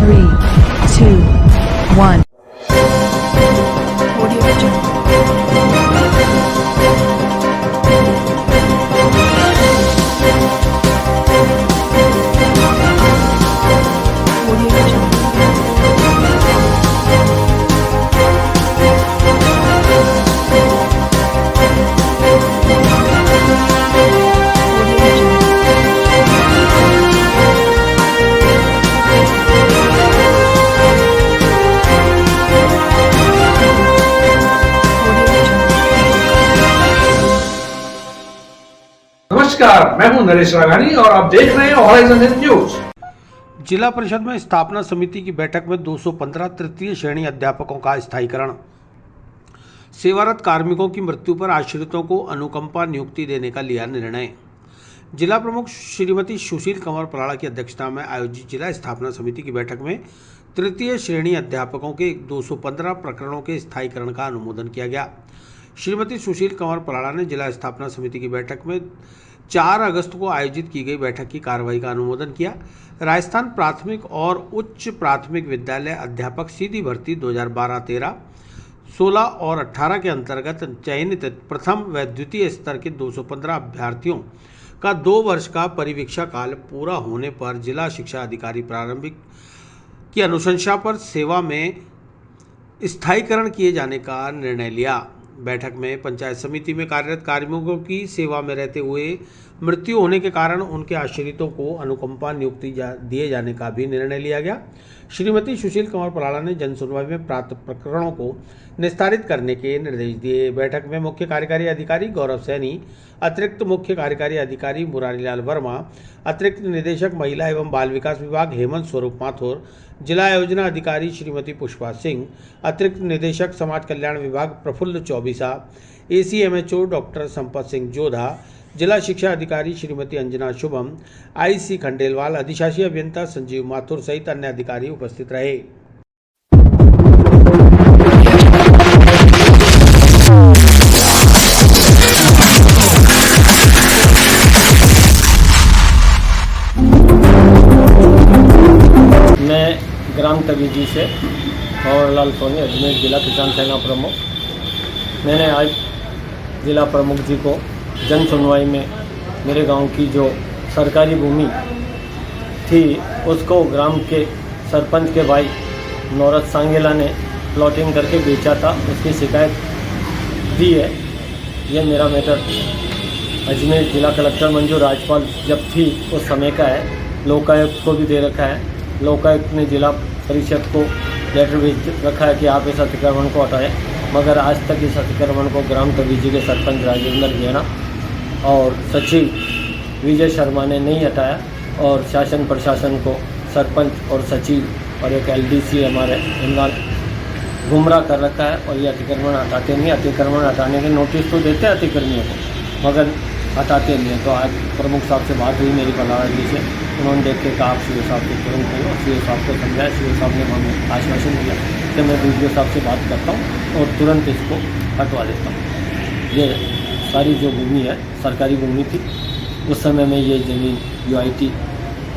3, 2, 1. Audio Jungle. Audio Jungle. Audio Jungle. Audio Jungle. नमस्कार, मैं हूं नरेश राघानी और आप देख रहे हैं हॉराइजन न्यूज। जिला परिषद में स्थापना समिति की बैठक में 215 तृतीय श्रेणी अध्यापकों का स्थायीकरण। सेवारत कार्मिकों की मृत्यु पर आश्रितों को अनुकंपा नियुक्ति देने का लिया निर्णय। जिला प्रमुख श्रीमती सुशील कंवर पराड़ा की अध्यक्षता में आयोजित जिला स्थापना समिति की बैठक में तृतीय श्रेणी अध्यापकों के 215 प्रकरणों के स्थायीकरण का अनुमोदन किया गया। श्रीमती सुशील कंवर पराड़ा ने जिला स्थापना समिति की बैठक में 4 अगस्त को आयोजित की गई बैठक की कार्रवाई का अनुमोदन किया। राजस्थान प्राथमिक और उच्च प्राथमिक विद्यालय अध्यापक सीधी भर्ती 2012-13, 16 और 18 के अंतर्गत चयनित प्रथम व द्वितीय स्तर के 215 अभ्यर्थियों का 2 वर्ष का परिवीक्षा काल पूरा होने पर जिला शिक्षा अधिकारी प्रारंभिक की अनुशंसा पर सेवा में स्थायीकरण किए जाने का निर्णय लिया। बैठक में पंचायत समिति में कार्यरत कार्मिकों की सेवा में रहते हुए मृत्यु होने के कारण उनके आश्रितों को अनुकंपा नियुक्ति दिए जाने का भी निर्णय लिया गया। श्रीमती सुशील कंवर पराड़ा ने जन सुनवाई में प्राप्त प्रकरणों को निस्तारित करने के निर्देश दिए। बैठक में मुख्य कार्यकारी अधिकारी गौरव सैनी, अतिरिक्त मुख्य कार्यकारी अधिकारी मुरारीलाल वर्मा, अतिरिक्त निदेशक महिला एवं बाल विकास विभाग हेमंत स्वरूप माथुर, जिला योजना अधिकारी श्रीमती पुष्पा सिंह, अतिरिक्त निदेशक समाज कल्याण विभाग प्रफुल्ल चौबीसा, ACMHO डॉक्टर संपत सिंह जोधा, जिला शिक्षा अधिकारी श्रीमती अंजना शुभम, IC खंडेलवाल, अधिशासी अभियंता संजीव माथुर सहित अन्य अधिकारी उपस्थित रहे। मैं ग्राम तवीजी से और लाल सोनी अजमेर जिला किसान सेना प्रमुख। मैंने आज जिला प्रमुख जी को जन सुनवाई में मेरे गांव की जो सरकारी भूमि थी उसको ग्राम के सरपंच के भाई नौरत सांगेला ने प्लॉटिंग करके बेचा था, उसकी शिकायत दी है। यह मेरा मैटर अजमेर जिला कलेक्टर मंजू राजपाल जब थी उस समय का है। लोकायुक्त को भी दे रखा है। लोकायुक्त ने जिला परिषद को लेटर भेज रखा है कि आप इस अतिक्रमण को हटाएं, मगर आज तक इस अतिक्रमण को ग्राम तवीजी के सरपंच राजेंद्र घेना और सचिव विजय शर्मा ने नहीं हटाया और शासन प्रशासन को सरपंच और सचिव और एक LDC हमारे इमरान गुमराह कर रखा है और ये अतिक्रमण हटाते नहीं। अतिक्रमण हटाने के नोटिस तो देते हैं अतिक्रमियों को, मगर हटाते नहीं हैं। तो आज प्रमुख साहब से बात हुई मेरी पलावा जी से, उन्होंने देख के कहा आप CO साहब को तुरंत करो। CO साहब को समझाया, CO साहब ने हमें आश्वासन दिया कि मैं BDO साहब से बात करता हूँ और तुरंत इसको हटवा देता हूँ। ये सारी जो भूमि है सरकारी भूमि थी, उस समय में ये ज़मीन UIT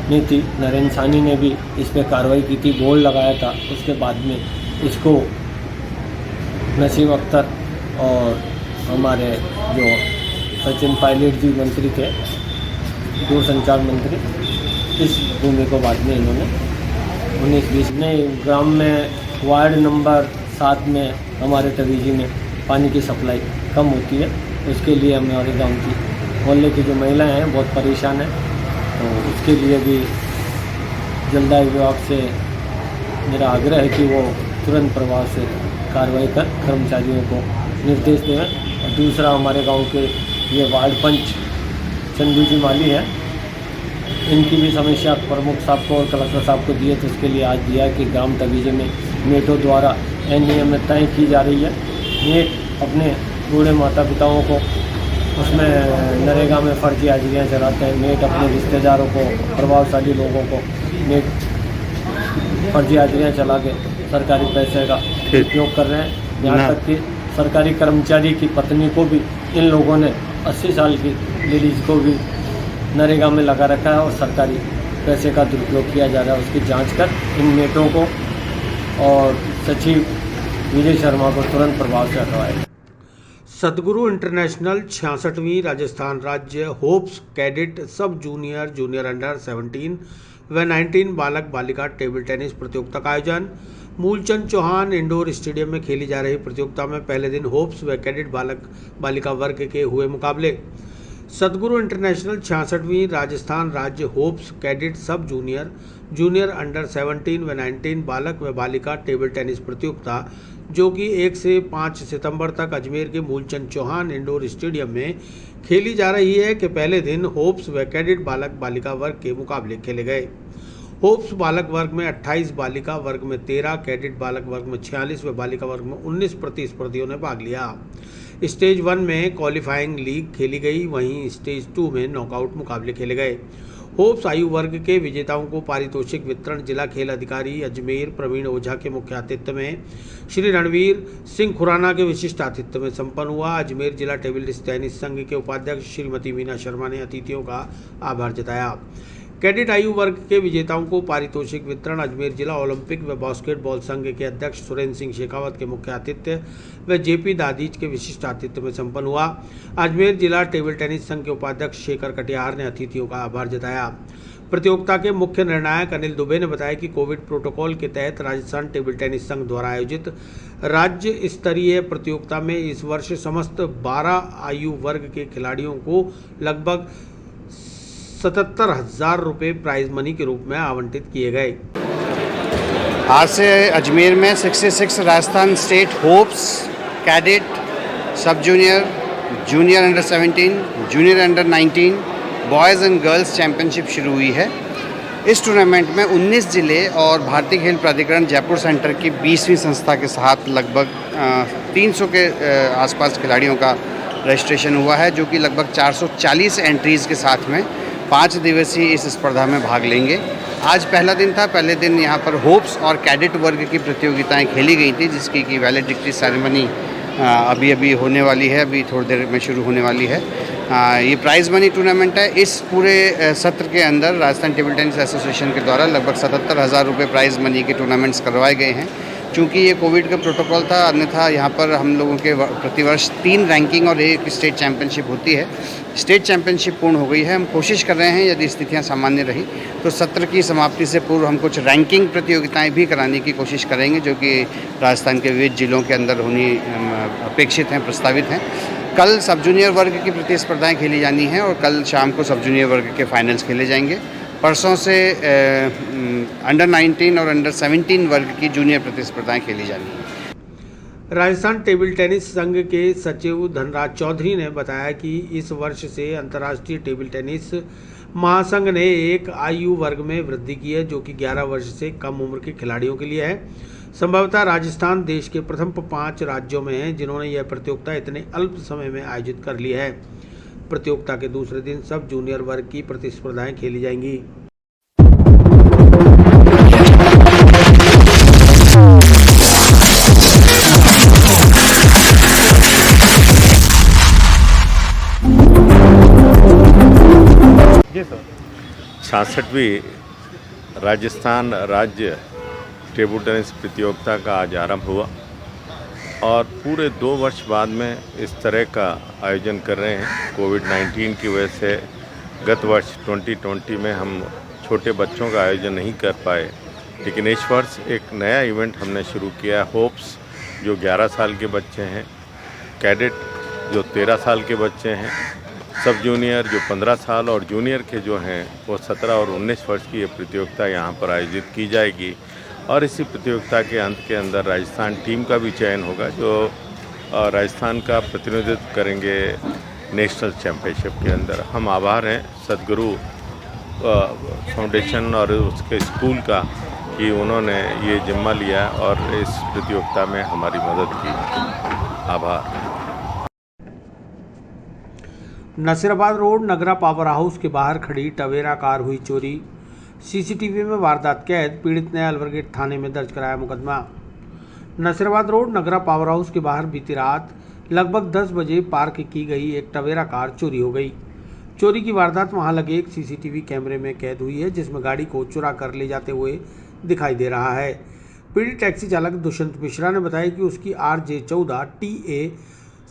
नहीं थी। नरेंद्र सानी ने भी इस पर कार्रवाई की थी, बोर्ड लगाया था। उसके बाद में इसको नसीम अख्तर और हमारे जो सचिन पायलट जी मंत्री थे, दूरसंचार मंत्री, इस भूमि को बाद में इन्होंने 19-20 में ग्राम में वार्ड नंबर 7 में हमारे तवीजी में पानी की सप्लाई कम होती है। उसके लिए हमारे गांव की मोहल्ले की जो महिलाएं हैं बहुत परेशान हैं, तो उसके लिए भी जलदाय विभाग से मेरा आग्रह है कि वो तुरंत प्रभाव से कार्रवाई कर कर्मचारियों को निर्देश दें। और दूसरा हमारे गांव के ये वार्ड पंच चंदू जी माली हैं, इनकी भी समस्या प्रमुख साहब को और कलेक्टर साहब को दिए, तो उसके लिए आज दिया कि ग्राम तवीजे में मेटों द्वारा अनियमितताएँ की जा रही है। मेट अपने बूढ़े माता पिताओं को उसमें नरेगा में फर्जी हाजिरियाँ चलाते हैं। मेट अपने रिश्तेदारों को, प्रभावशाली लोगों को मेट फर्जी हाजिरियाँ चला के सरकारी पैसे का उपयोग कर रहे हैं। यहाँ तक कि सरकारी कर्मचारी की पत्नी को भी इन लोगों ने 80 साल की लेडीज़ को भी नरेगा में लगा रखा है और सरकारी पैसे का दुरुपयोग किया जा रहा है उसकी जांच कर इन नेटों को और सचिव विजय शर्मा को तुरंत प्रभाव से हटवाए। सदगुरु इंटरनेशनल 66वीं राजस्थान राज्य होप्स कैडेट सब जूनियर जूनियर अंडर 17 व 19 बालक बालिका टेबल टेनिस प्रतियोगिता का आयोजन मूलचंद चौहान इंडोर स्टेडियम में खेली जा रही प्रतियोगिता में पहले दिन होप्स व कैडेट बालक बालिका वर्ग के हुए मुकाबले। सदगुरु इंटरनेशनल 66वीं राजस्थान राज्य होप्स कैडेट सब जूनियर जूनियर अंडर 17 व 19 बालक व बालिका टेबल टेनिस प्रतियोगिता जो कि 1 से 5 सितंबर तक अजमेर के मूलचंद चौहान इंडोर स्टेडियम में खेली जा रही है कि पहले दिन होप्स व कैडेट बालक बालिका वर्ग के मुकाबले खेले गए। होप्स बालक वर्ग में 28, बालिका वर्ग में 13, कैडेट बालक वर्ग में 46 व बालिका वर्ग में 19 प्रतिस्पर्धियों ने भाग लिया। स्टेज 1 में क्वालिफाइंग लीग खेली गई, वहीं स्टेज 2 में नॉकआउट मुकाबले खेले गए। होप्स आयु वर्ग के विजेताओं को पारितोषिक वितरण जिला खेल अधिकारी अजमेर प्रवीण ओझा के मुख्य आतिथ्य में श्री रणवीर सिंह खुराना के विशिष्ट आतिथ्य में संपन्न हुआ। अजमेर जिला टेबल टेनिस संघ के उपाध्यक्ष श्रीमती मीना शर्मा ने अतिथियों का आभार जताया। कैडेट आयु वर्ग के विजेताओं को पारितोषिक वितरण अजमेर जिला ओलंपिक व बास्केटबॉल संघ के अध्यक्ष सुरेंद्र सिंह शेखावत के मुख्य आतिथ्य व जेपी दादीज के विशिष्ट आतिथ्य में संपन्न हुआ। अजमेर जिला टेबल टेनिस संघ के उपाध्यक्ष शेखर कटियार ने अतिथियों का आभार जताया। प्रतियोगिता के मुख्य निर्णायक अनिल दुबे ने बताया कि कोविड प्रोटोकॉल के तहत राजस्थान टेबल टेनिस संघ द्वारा आयोजित राज्य स्तरीय प्रतियोगिता में इस वर्ष समस्त 12 आयु वर्ग के खिलाड़ियों को लगभग 77,000 रुपये प्राइज मनी के रूप में आवंटित किए गए। आज से अजमेर में 66 राजस्थान स्टेट होप्स कैडेट सब junior junior under 17 junior under 19 boys and girls championship शुरू हुई है। इस टूर्नामेंट में 19 जिले और भारतीय खेल प्राधिकरण जयपुर सेंटर की 20वीं संस्था के साथ लगभग 300 के आसपास खिलाड़ियों का रजिस्ट्रेशन हुआ है, जो कि लगभग 440 एंट्रीज़ के साथ में 5 दिवसीय इस स्पर्धा में भाग लेंगे। आज पहला दिन था। पहले दिन यहाँ पर होप्स और कैडेट वर्ग की प्रतियोगिताएं खेली गई थी, जिसकी की वैलेडिक्टरी सेरेमनी अभी होने वाली है, अभी थोड़ी देर में शुरू होने वाली है। ये प्राइज़ मनी टूर्नामेंट है। इस पूरे सत्र के अंदर राजस्थान टेबल टेनिस एसोसिएशन के द्वारा लगभग 77,000 रुपये प्राइज़ मनी के टूर्नामेंट्स करवाए गए हैं। चूँकि ये कोविड का प्रोटोकॉल था, अन्यथा यहाँ पर हम लोगों के प्रतिवर्ष 3 रैंकिंग और 1 स्टेट चैंपियनशिप होती है। स्टेट चैंपियनशिप पूर्ण हो गई है। हम कोशिश कर रहे हैं, यदि स्थितियाँ सामान्य रही तो सत्र की समाप्ति से पूर्व हम कुछ रैंकिंग प्रतियोगिताएं भी कराने की कोशिश करेंगे, जो कि राजस्थान के विविध जिलों के अंदर होनी अपेक्षित हैं, प्रस्तावित हैं। कल सब जूनियर वर्ग की प्रतिस्पर्धाएँ खेली जानी हैं और कल शाम को सब जूनियर वर्ग के फाइनल्स खेले जाएंगे। परसों से अंडर 19 और अंडर 17 वर्ग की जूनियर प्रतिस्पर्धाएं खेली जानी हैं। राजस्थान टेबल टेनिस संघ के सचिव धनराज चौधरी ने बताया कि इस वर्ष से अंतर्राष्ट्रीय टेबल टेनिस महासंघ ने एक आयु वर्ग में वृद्धि की है, जो कि 11 वर्ष से कम उम्र के खिलाड़ियों के लिए है। संभवतः राजस्थान देश के प्रथम 5 राज्यों में है जिन्होंने यह प्रतियोगिता इतने अल्प समय में आयोजित कर ली है। प्रतियोगिता के दूसरे दिन सब जूनियर वर्ग की प्रतिस्पर्धाएं खेली जाएंगी। जी सर। 66वीं राजस्थान राज्य टेबल टेनिस प्रतियोगिता का आज आरंभ हुआ और पूरे 2 वर्ष बाद में इस तरह का आयोजन कर रहे हैं। कोविड-19 की वजह से गत वर्ष 2020 में हम छोटे बच्चों का आयोजन नहीं कर पाए, लेकिन इस वर्ष एक नया इवेंट हमने शुरू किया है। होप्स जो 11 साल के बच्चे हैं, कैडेट जो 13 साल के बच्चे हैं, सब जूनियर जो 15 साल और जूनियर के जो हैं वो 17 और 19 वर्ष की ये प्रतियोगिता यहाँ पर आयोजित की जाएगी। और इसी प्रतियोगिता के अंत के अंदर राजस्थान टीम का भी चयन होगा, जो राजस्थान का प्रतिनिधित्व करेंगे नेशनल चैम्पियनशिप के अंदर। हम आभार हैं सदगुरु फाउंडेशन और उसके स्कूल का कि उन्होंने ये जिम्मा लिया और इस प्रतियोगिता में हमारी मदद की। आभार। नसीराबाद रोड नगरा पावर हाउस के बाहर खड़ी टवेरा कार हुई चोरी। सीसीटीवी में वारदात कैद। पीड़ित ने अलवरगेट थाने में दर्ज कराया मुकदमा। नसीराबाद रोड नगरा पावर हाउस के बाहर बीती रात लगभग 10 बजे पार्क की गई एक टवेरा कार चोरी हो गई। चोरी की वारदात वहां लगे एक सीसीटीवी कैमरे में कैद हुई है, जिसमें गाड़ी को चुरा कर ले जाते हुए दिखाई दे रहा है। पीड़ित टैक्सी चालक दुष्यंत मिश्रा ने बताया कि उसकी RJ14 TA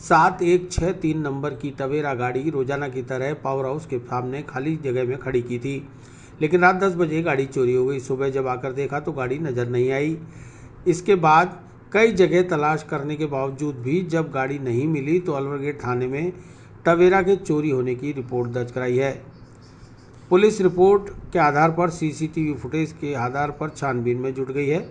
7163 नंबर की टवेरा गाड़ी रोजाना की तरह पावर हाउस के सामने खाली जगह में खड़ी की थी, लेकिन रात 10 बजे गाड़ी चोरी हो गई। सुबह जब आकर देखा तो गाड़ी नजर नहीं आई। इसके बाद कई जगह तलाश करने के बावजूद भी जब गाड़ी नहीं मिली तो अलवरगेट थाने में टवेरा के चोरी होने की रिपोर्ट दर्ज कराई है। पुलिस रिपोर्ट के आधार पर सीसीटीवी फुटेज के आधार पर छानबीन में जुट गई है।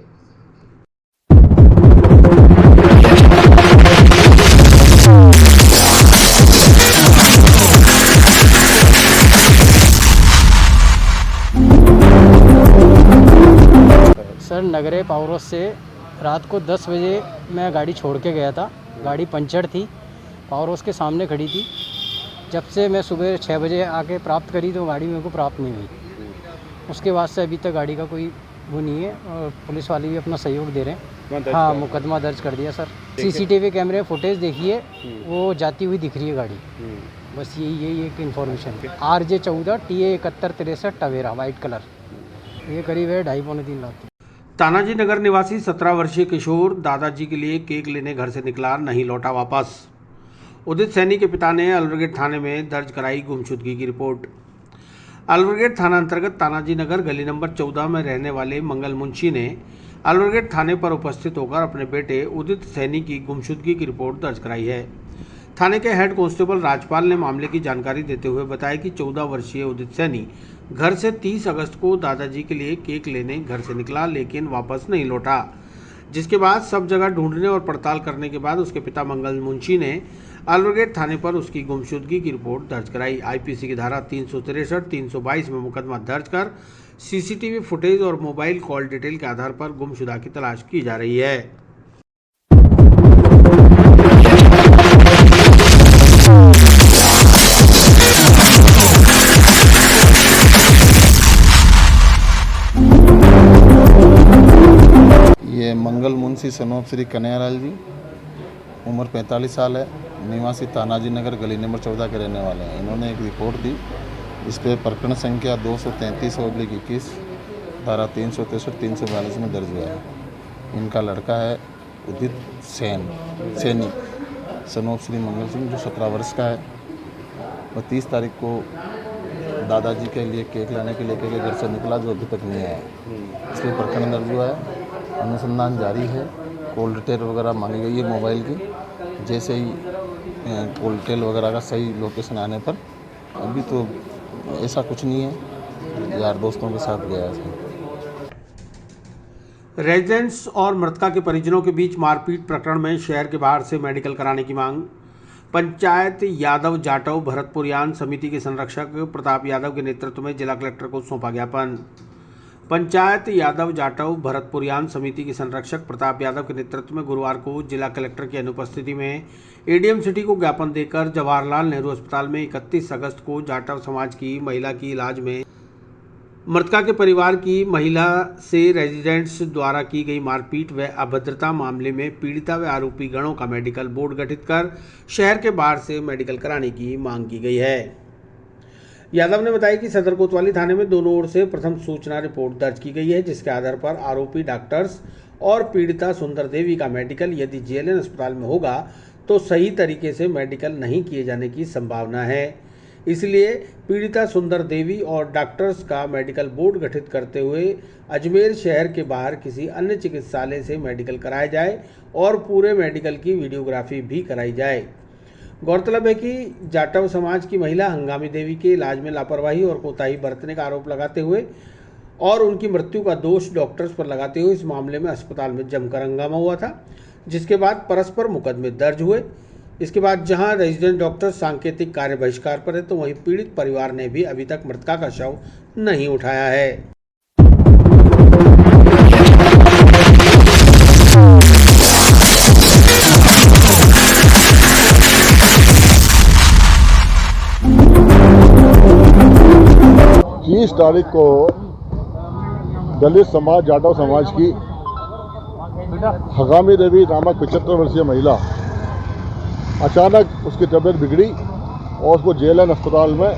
सर, नगरे पावर हाउस से रात को 10 बजे मैं गाड़ी छोड़ के गया था। गाड़ी पंचर थी, पावर हाउस के सामने खड़ी थी। जब से मैं सुबह 6 बजे आके प्राप्त करी तो गाड़ी मेरे को प्राप्त नहीं हुई। उसके बाद से अभी तक गाड़ी का कोई वो नहीं है और पुलिस वाले भी अपना सहयोग दे रहे हैं। हाँ, मुकदमा दर्ज कर दिया सर। सीसीटीवी कैमरे फुटेज देखिए, वो जाती हुई दिख रही है गाड़ी। बस यही एक information. RJ14 TA 7163 Tavera white colour, ये करीब है 2.5-3 लाख। तानाजी नगर निवासी 17 वर्षीय किशोर दादाजी के लिए केक लेने घर से निकला, नहीं लौटा वापस। उदित सैनी के पिता ने अलवरगेट थाने में दर्ज कराई गुमशुदगी की रिपोर्ट। अलवरगेट थाना अंतर्गत तानाजी नगर गली नंबर 14 में रहने वाले मंगल मुंशी ने अलवरगेट थाने पर उपस्थित होकर अपने बेटे उदित सैनी की गुमशुदगी की रिपोर्ट दर्ज कराई है। थाने के हेड कांस्टेबल राजपाल ने मामले की जानकारी देते हुए बताया कि 14 वर्षीय उदित सैनी घर से 30 अगस्त को दादाजी के लिए केक लेने घर से निकला, लेकिन वापस नहीं लौटा। जिसके बाद सब जगह ढूंढने और पड़ताल करने के बाद उसके पिता मंगल मुंशी ने अलवरगेट थाने पर उसकी गुमशुदगी की रिपोर्ट दर्ज कराई। IPC की धारा 363, 322 में मुकदमा दर्ज कर सीसीटीवी फुटेज और मोबाइल कॉल डिटेल के आधार पर गुमशुदा की तलाश की जा रही है। ये मंगल मुंशी सनोप श्री कन्हैयालाल जी, उम्र 45 साल है, निवासी तानाजी नगर गली नंबर 14 के रहने वाले हैं। इन्होंने एक रिपोर्ट दी, इस पर प्रकरण संख्या 233/21 धारा 363, 342 में दर्ज हुआ है। इनका लड़का है उदित सैनी सनोप श्री मंगल सिंह, जो 17 वर्ष का है। वह 30 तारीख को दादाजी के लिए केक लाने के लेकर के घर से निकला, जो अभी तक नहीं आया। इसलिए प्रकरण दर्ज हुआ है, अनुसंधान जारी है। कॉल डिटेल वगैरह मांगी गई है मोबाइल की। जैसे ही कॉल डिटेल वगैरह का सही लोकेशन आने पर, अभी तो ऐसा कुछ नहीं है, यार दोस्तों के साथ गया है। रेजिडेंट्स और मृतका के परिजनों के बीच मारपीट प्रकरण में शहर के बाहर से मेडिकल कराने की मांग। पंचायत यादव जाटव भरतपुरयान समिति के संरक्षक प्रताप यादव के नेतृत्व में जिला कलेक्टर को सौंपा ज्ञापन। पंचायत यादव जाटव भरतपुरयान समिति के संरक्षक प्रताप यादव के नेतृत्व में गुरुवार को जिला कलेक्टर की अनुपस्थिति में ADM सिटी को ज्ञापन देकर जवाहरलाल नेहरू अस्पताल में 31 अगस्त को जाटव समाज की महिला की इलाज में मृतका के परिवार की महिला से रेजिडेंट्स द्वारा की गई मारपीट व अभद्रता मामले में पीड़िता व आरोपी गणों का मेडिकल बोर्ड गठित कर शहर के बाहर से मेडिकल कराने की मांग की गई है। यादव ने बताया कि सदर कोतवाली थाने में दोनों ओर से प्रथम सूचना रिपोर्ट दर्ज की गई है, जिसके आधार पर आरोपी डॉक्टर्स और पीड़िता सुंदर देवी का मेडिकल यदि JLN अस्पताल में होगा तो सही तरीके से मेडिकल नहीं किए जाने की संभावना है। इसलिए पीड़िता सुंदर देवी और डॉक्टर्स का मेडिकल बोर्ड गठित करते हुए अजमेर शहर के बाहर किसी अन्य चिकित्सालय से मेडिकल कराया जाए और पूरे मेडिकल की वीडियोग्राफी भी कराई जाए। गौरतलब है कि जाटव समाज की महिला हंगामी देवी के इलाज में लापरवाही और कोताही बरतने का आरोप लगाते हुए और उनकी मृत्यु का दोष डॉक्टर्स पर लगाते हुए इस मामले में अस्पताल में जमकर हंगामा हुआ था, जिसके बाद परस्पर मुकदमे दर्ज हुए। इसके बाद जहां रेजिडेंट डॉक्टर सांकेतिक कार्य बहिष्कार पर है, तो वहीं पीड़ित परिवार ने भी अभी तक मृतका का शव नहीं उठाया है। तीस तारीख को दलित समाज जाटव समाज की हंगामी देवी नामक 75 वर्षीय महिला अचानक उसकी तबीयत बिगड़ी और उसको JLN अस्पताल में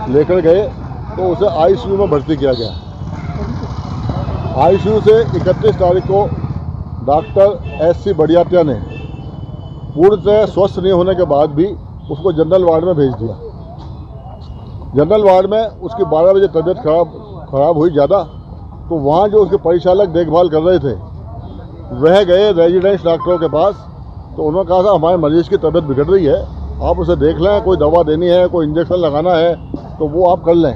लेकर गए तो उसे आईसीयू में भर्ती किया गया। आईसीयू से 31 तारीख को डॉक्टर एससी बड़ियात्या ने पूर्णतः स्वस्थ नहीं होने के बाद भी उसको जनरल वार्ड में भेज दिया। जनरल वार्ड में उसकी 12 बजे तबीयत खराब हुई ज़्यादा, तो वहाँ जो उसके परिचालक देखभाल कर रहे थे वह गए रेजिडेंस डॉक्टरों के पास। तो उन्होंने कहा था हमारे मरीज़ की तबीयत बिगड़ रही है, आप उसे देख लें, कोई दवा देनी है, कोई इंजेक्शन लगाना है तो वो आप कर लें।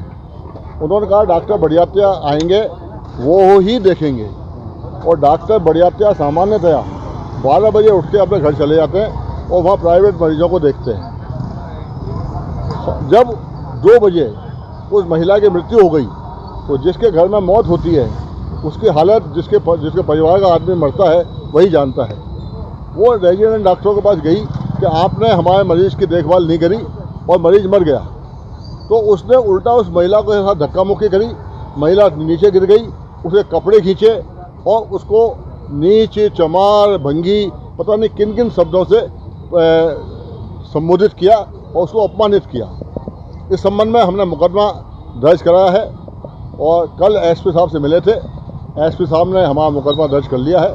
उन्होंने कहा डॉक्टर बड़ियात्या आएंगे, वो ही देखेंगे। और डॉक्टर बड़ियात्या सामान्यतया 12 बजे उठ के अपने घर चले जाते हैं और वहाँ प्राइवेट मरीजों को देखते हैं। जब 2 बजे उस महिला की मृत्यु हो गई तो जिसके घर में मौत होती है उसकी हालत जिसके परिवार का आदमी मरता है वही जानता है। वो रेजिडेंट डॉक्टरों के पास गई कि आपने हमारे मरीज़ की देखभाल नहीं करी और मरीज़ मर गया। तो उसने उल्टा उस महिला के साथ धक्का मुक्की करी, महिला नीचे गिर गई, उसके कपड़े खींचे और उसको नीच, चमार, भंगी, पता नहीं किन किन शब्दों से संबोधित किया और उसको अपमानित किया। इस संबंध में हमने मुकदमा दर्ज कराया है और कल एसपी साहब से मिले थे। एसपी साहब ने हमारा मुकदमा दर्ज कर लिया है।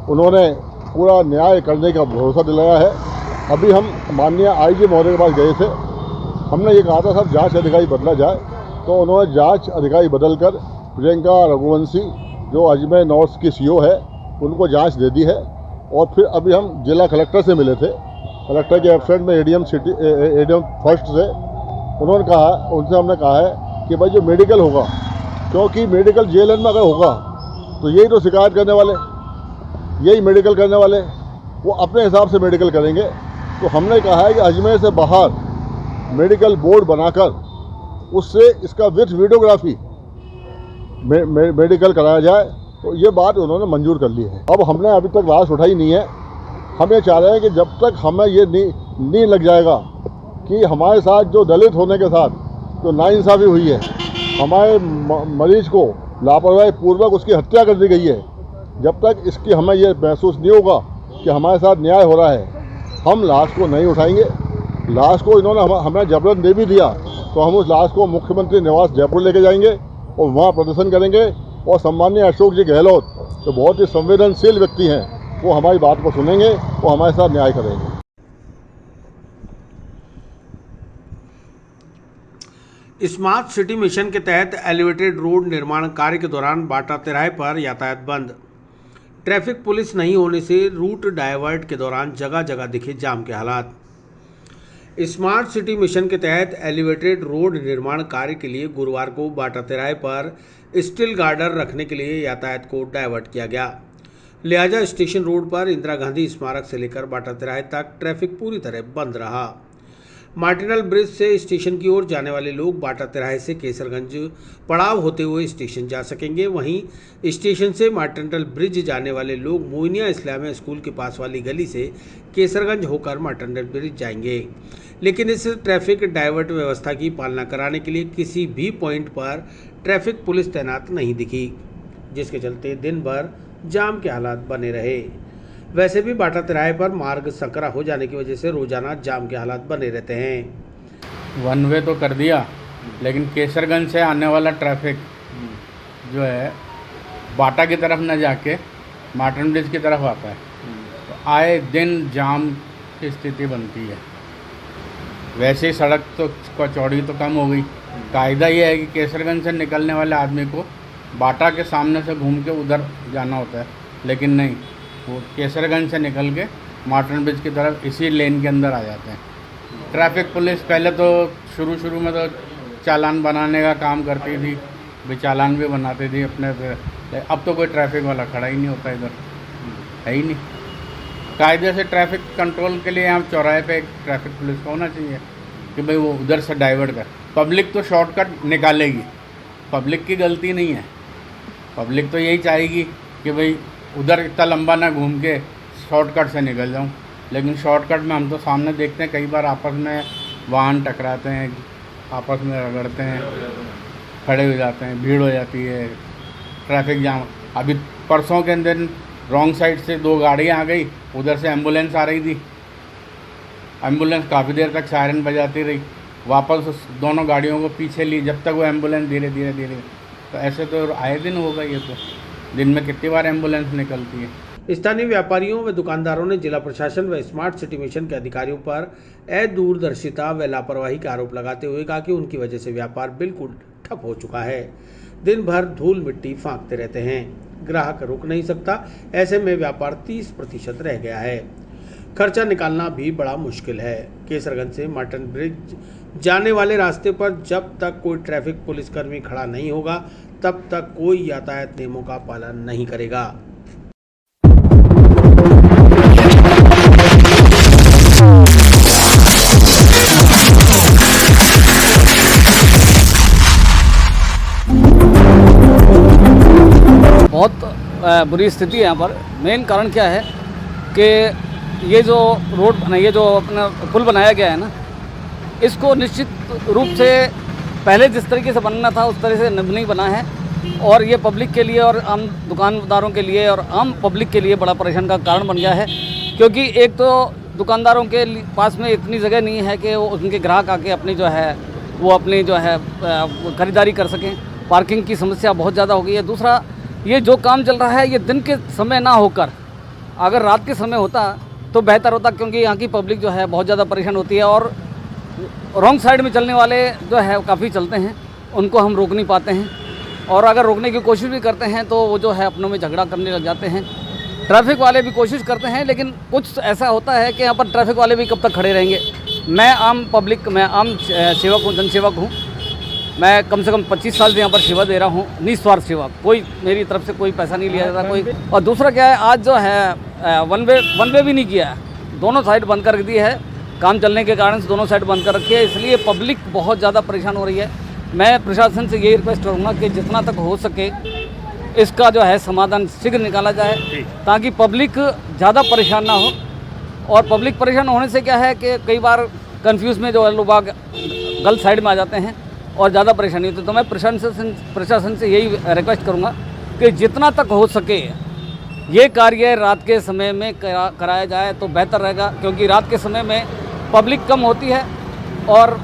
उन्होंने पूरा न्याय करने का भरोसा दिलाया है। अभी हम माननीय आईजी महोदय के पास गए थे, हमने ये कहा था सब जांच अधिकारी बदला जाए, तो उन्होंने जांच अधिकारी बदलकर प्रियंका रघुवंशी जो अजमेर नॉर्थ की सीओ है उनको जांच दे दी है। और फिर अभी हम जिला कलेक्टर से मिले थे, कलेक्टर के एब्सेंट में एडीएम फर्स्ट से उनसे हमने कहा है कि भाई जो मेडिकल होगा, क्योंकि मेडिकल जेएलएन में अगर होगा तो यही तो शिकायत करने वाले, यही मेडिकल करने वाले, वो अपने हिसाब से मेडिकल करेंगे। तो हमने कहा है कि अजमेर से बाहर मेडिकल बोर्ड बनाकर उससे इसका विथ वीडियोग्राफी मेडिकल कराया जाए, तो ये बात उन्होंने मंजूर कर ली है। अब हमने अभी तक लाश उठाई नहीं है। हम ये चाह रहे हैं कि जब तक हमें ये नहीं लग जाएगा कि हमारे साथ जो दलित होने के साथ जो नाइंसाफ़ी हुई है, हमारे मरीज को लापरवाही पूर्वक उसकी हत्या कर दी गई है, जब तक इसकी हमें ये महसूस नहीं होगा कि हमारे साथ न्याय हो रहा है, हम लाश को नहीं उठाएंगे। लाश को इन्होंने हमें जबरन दे भी दिया तो हम उस लाश को मुख्यमंत्री निवास जयपुर लेके जाएंगे और वहाँ प्रदर्शन करेंगे। और सम्माननीय अशोक जी गहलोत जो बहुत ही संवेदनशील व्यक्ति हैं, वो हमारी बात को सुनेंगे और हमारे साथ न्याय करेंगे। स्मार्ट सिटी मिशन के तहत एलिवेटेड रोड निर्माण कार्य के दौरान बाटा तिराहे पर यातायात बंद। ट्रैफिक पुलिस नहीं होने से रूट डायवर्ट के दौरान जगह जगह दिखे जाम के हालात। स्मार्ट सिटी मिशन के तहत एलिवेटेड रोड निर्माण कार्य के लिए गुरुवार को बाटा तिराहे पर स्टील गार्डर रखने के लिए यातायात को डायवर्ट किया गया। लिहाजा स्टेशन रोड पर इंदिरा गांधी स्मारक से लेकर बाटा तिराहे तक ट्रैफिक पूरी तरह बंद रहा। मार्टिनल ब्रिज से स्टेशन की ओर जाने वाले लोग बाटा तिराहे से केसरगंज पड़ाव होते हुए स्टेशन जा सकेंगे। वहीं स्टेशन से मार्टिनल ब्रिज जाने वाले लोग मोइनिया इस्लामिया स्कूल के पास वाली गली से केसरगंज होकर मार्टिनल ब्रिज जाएंगे। लेकिन इस ट्रैफिक डाइवर्ट व्यवस्था की पालना कराने के लिए किसी भी पॉइंट पर ट्रैफिक पुलिस तैनात नहीं दिखी, जिसके चलते दिन भर जाम के हालात बने रहे। वैसे भी बाटा तिराहे पर मार्ग संकरा हो जाने की वजह से रोजाना जाम के हालात बने रहते हैं। वन वे तो कर दिया, लेकिन केसरगंज से आने वाला ट्रैफिक जो है बाटा की तरफ न जाके मार्टिन ब्रिज की तरफ आता है, तो आए दिन जाम की स्थिति बनती है। वैसे ही सड़क तो चौड़ी तो कम हो गई। कायदा ये है कि केसरगंज से निकलने वाले आदमी को बाटा के सामने से घूम के उधर जाना होता है, लेकिन नहीं, वो केसरगंज से निकल के मार्टिन ब्रिज की तरफ इसी लेन के अंदर आ जाते हैं। ट्रैफिक पुलिस पहले तो शुरू में तो चालान बनाने का काम करती थी, भी चालान भी बनाती थी अपने पे। अब तो कोई ट्रैफिक वाला खड़ा ही नहीं होता, इधर है ही नहीं। कायदे से ट्रैफिक कंट्रोल के लिए यहाँ चौराहे पे एक ट्रैफिक पुलिस का होना चाहिए कि भाई वो उधर से डाइवर्ट कर। पब्लिक तो शॉर्टकट निकालेगी, पब्लिक की गलती नहीं है। पब्लिक तो यही चाहेगी कि भाई उधर इतना लंबा ना घूम के शॉर्टकट से निकल जाऊं, लेकिन शॉर्टकट में हम तो सामने देखते हैं कई बार आपस में वाहन टकराते हैं, आपस में रगड़ते हैं, खड़े हो जाते हैं, भीड़ हो जाती है, ट्रैफिक जाम। अभी परसों के दिन रॉन्ग साइड से 2 गाड़ियाँ आ गई, उधर से एम्बुलेंस आ रही थी, एम्बुलेंस काफ़ी देर तक सायरन बजाती रही, वापस उस दोनों गाड़ियों को पीछे ली, जब तक वो एम्बुलेंस धीरे धीरे तो ऐसे तो आए दिन होगा। ये तो दिन में कितनी बार एम्बुलेंस निकलती है। स्थानीय व्यापारियों व दुकानदारों ने जिला प्रशासन व स्मार्ट सिटी मिशन के अधिकारियों पर अदूरदर्शिता व लापरवाही का आरोप लगाते हुए कहा कि उनकी वजह से व्यापार बिल्कुल ठप हो चुका है। दिन भर धूल मिट्टी फांकते रहते हैं, ग्राहक रुक नहीं सकता, ऐसे में व्यापार 30% रह गया है। खर्चा निकालना भी बड़ा मुश्किल है। केसरगंज से मार्टन ब्रिज जाने वाले रास्ते पर जब तक कोई ट्रैफिक पुलिसकर्मी खड़ा नहीं होगा तब तक कोई यातायात नियमों का पालन नहीं करेगा। बहुत बुरी स्थिति है यहाँ पर। मेन कारण क्या है कि ये जो ये जो अपना पुल बनाया गया है ना, इसको निश्चित रूप से पहले जिस तरीके से बनना था उस तरह से नहीं बना है, और ये पब्लिक के लिए और आम दुकानदारों के लिए और आम पब्लिक के लिए बड़ा परेशान का कारण बन गया है। क्योंकि एक तो दुकानदारों के पास में इतनी जगह नहीं है कि वो उनके ग्राहक आके अपनी जो है वो अपनी जो है खरीदारी कर सकें। पार्किंग की समस्या बहुत ज़्यादा हो गई है। दूसरा, ये जो काम चल रहा है ये दिन के समय ना होकर अगर रात के समय होता तो बेहतर होता, क्योंकि यहाँ की पब्लिक जो है बहुत ज़्यादा परेशान होती है और रॉन्ग साइड में चलने वाले जो है काफ़ी चलते हैं, उनको हम रोक नहीं पाते हैं, और अगर रोकने की कोशिश भी करते हैं तो वो जो है अपनों में झगड़ा करने लग जाते हैं। ट्रैफिक वाले भी कोशिश करते हैं, लेकिन कुछ ऐसा होता है कि यहाँ पर ट्रैफिक वाले भी कब तक खड़े रहेंगे। मैं आम सेवक हूँ, जनसेवक हूँ। मैं कम से कम 25 साल से यहाँ पर सेवा दे रहा हूँ, निस्वार्थ सेवा, कोई मेरी तरफ से कोई पैसा नहीं लिया जाता कोई। और दूसरा क्या है, आज जो है वन वे भी नहीं किया है, दोनों साइड बंद कर दी है। काम चलने के कारण से दोनों साइड बंद कर रखी है, इसलिए पब्लिक बहुत ज़्यादा परेशान हो रही है। मैं प्रशासन से यही रिक्वेस्ट करूँगा कि जितना तक हो सके इसका जो है समाधान शीघ्र निकाला जाए, ताकि पब्लिक ज़्यादा परेशान ना हो। और पब्लिक परेशान होने से क्या है कि कई बार कंफ्यूज में जो है लोग गलत साइड में आ जाते हैं और ज़्यादा परेशानी होती है। तो मैं प्रशासन से यही रिक्वेस्ट करूँगा कि जितना तक हो सके ये कार्य रात के समय में कराया जाए तो बेहतर रहेगा, क्योंकि रात के समय में पब्लिक कम होती है और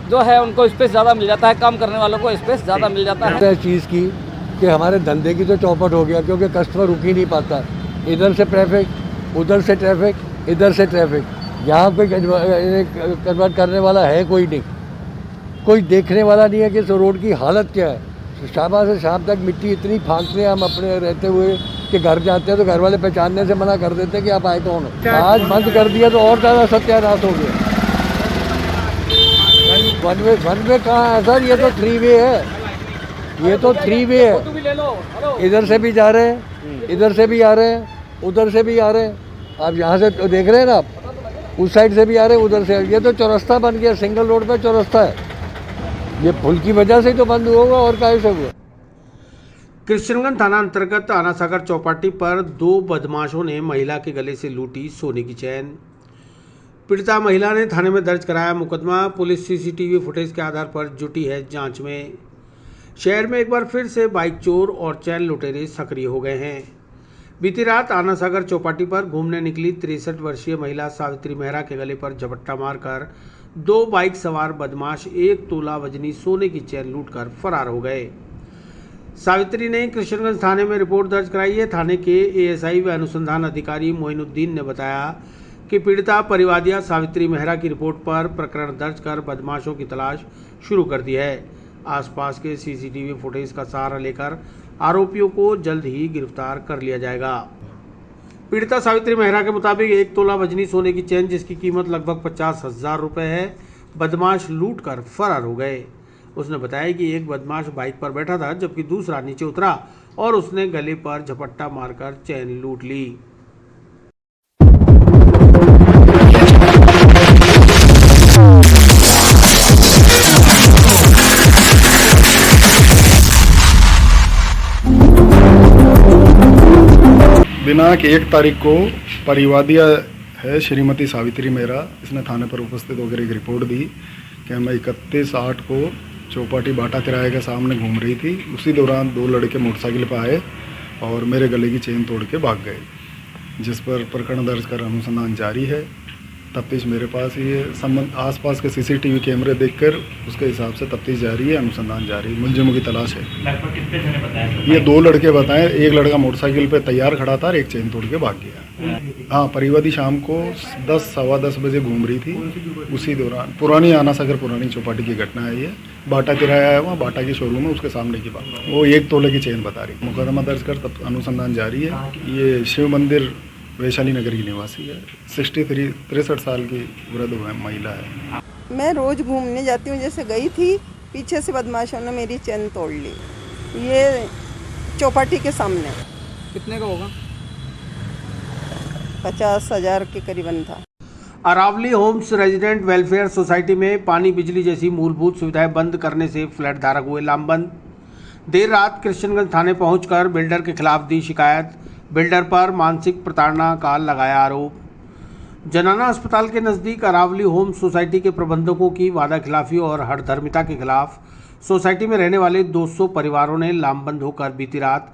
जो है उनको स्पेस ज़्यादा मिल जाता है, काम करने वालों को स्पेस ज़्यादा मिल जाता है। इस चीज़ की कि हमारे धंधे की तो चौपट हो गया, क्योंकि कस्टमर रुक ही नहीं पाता। इधर से ट्रैफिक, उधर से ट्रैफिक, इधर से ट्रैफिक, यहाँ पे कन्वर्ट करने वाला है कोई नहीं, कोई देखने वाला नहीं है कि इस रोड की हालत क्या है। शाम से शाम तक मिट्टी इतनी फांकते हैं हम अपने रहते हुए कि घर जाते हैं तो घर वाले पहचानने से मना कर देते हैं कि आप आए कौन हो। आज बंद कर दिया तो और ज़्यादा सत्यानाश हो गया। वन वे कहाँ है सर, ये तो 3 वे है, ये तो 3 वे है। इधर से भी जा रहे हैं, इधर से भी आ रहे हैं, उधर से भी आ रहे हैं। आप यहाँ से तो देख रहे हैं ना, आप उस साइड से भी आ रहे हैं, उधर से। ये तो चौरस्ता बन गया, सिंगल रोड पे चौरस्ता है। ये पुल की वजह से ही तो बंद होगा, और काहे से हुआ। कृष्णगंज थाना अंतर्गत आनासागर चौपाटी पर 2 बदमाशों ने महिला के गले से लूटी सोने की चैन। पीड़िता महिला ने थाने में दर्ज कराया मुकदमा। पुलिस सीसीटीवी फुटेज के आधार पर जुटी है जांच में। शहर में एक बार फिर से बाइक चोर और चैन लुटेरे सक्रिय हो गए हैं। बीती रात आनासागर चौपाटी पर घूमने निकली 63 वर्षीय महिला सावित्री मेहरा के गले पर झपट्टा मारकर 2 बाइक सवार बदमाश 1 तोला वजनी सोने की चैन लूटकर फरार हो गए। सावित्री ने कृष्णगंज थाने में रिपोर्ट दर्ज कराई है। थाने के एएसआई व अनुसंधान अधिकारी मोइनुद्दीन ने बताया कि पीड़िता परिवादिया सावित्री मेहरा की रिपोर्ट पर प्रकरण दर्ज कर बदमाशों की तलाश शुरू कर दी है। आसपास के सीसीटीवी फुटेज का सहारा लेकर आरोपियों को जल्द ही गिरफ्तार कर लिया जाएगा। पीड़िता सावित्री मेहरा के मुताबिक 1 तोला वजनी सोने की चैन, जिसकी कीमत लगभग 50,000 रुपये है, बदमाश लूट कर फरार हो गए। उसने बताया कि एक बदमाश बाइक पर बैठा था, जबकि दूसरा नीचे उतरा और उसने गले पर झपट्टा मारकर चैन लूट ली। दिनांक 1 तारीख को परिवादिया है श्रीमती सावित्री मेहरा, इसने थाने पर उपस्थित होकर एक रिपोर्ट दी कि मैं 31/8 को चौपाटी बाटा तिराहे के सामने घूम रही थी। उसी दौरान 2 लड़के मोटरसाइकिल पर आए और मेरे गले की चेन तोड़ के भाग गए, जिस पर प्रकरण दर्ज कर अनुसंधान जारी है। तफ्तीश मेरे पास ही है। संबंध आसपास के सीसीटीवी कैमरे देखकर उसके हिसाब से तफ्तीश जारी है, अनुसंधान जारी है, मुलजिमों की तलाश है। लगभग कितने जने बताए? ये 2 लड़के बताएं, एक लड़का मोटरसाइकिल पे तैयार खड़ा था और एक चेन तोड़ के भाग गया। हाँ, परिवादी शाम को 10 सवा 10 बजे घूम रही थी, उसी दौरान पुरानी आना सागर पुरानी चौपाटी की घटना है। ये बाटा किराया है, वहाँ बाटा की शोरूम है, उसके सामने की बात। वो 1 तोले की चेन बता रही। मुकदमा दर्ज कर तब अनुसंधान जारी है। ये शिव मंदिर वैशाली नगर की निवासी है, 63 साल की वृद्ध महिला है। मैं रोज़ घूमने जाती हूँ, जैसे गई थी, पीछे से बदमाशों ने मेरी चेन तोड़ ली। ये चौपाटी के सामने। कितने का होगा? 50,000 के करीबन था। Aravali homes resident welfare society में पानी बिजली जैसी मूलभूत सुविधाएं बंद करने से फ्लैट धारक हुए लामबंद। देर रात कृष्णगंज थाने पहुंचकर बिल्डर के खिलाफ दी शिकायत। बिल्डर पर मानसिक प्रताड़ना का लगाया आरोप। जनाना अस्पताल के नज़दीक अरावली होम्स सोसाइटी के प्रबंधकों की वादाखिलाफी और हठधर्मिता के खिलाफ सोसाइटी में रहने वाले 200 परिवारों ने लामबंद होकर बीती रात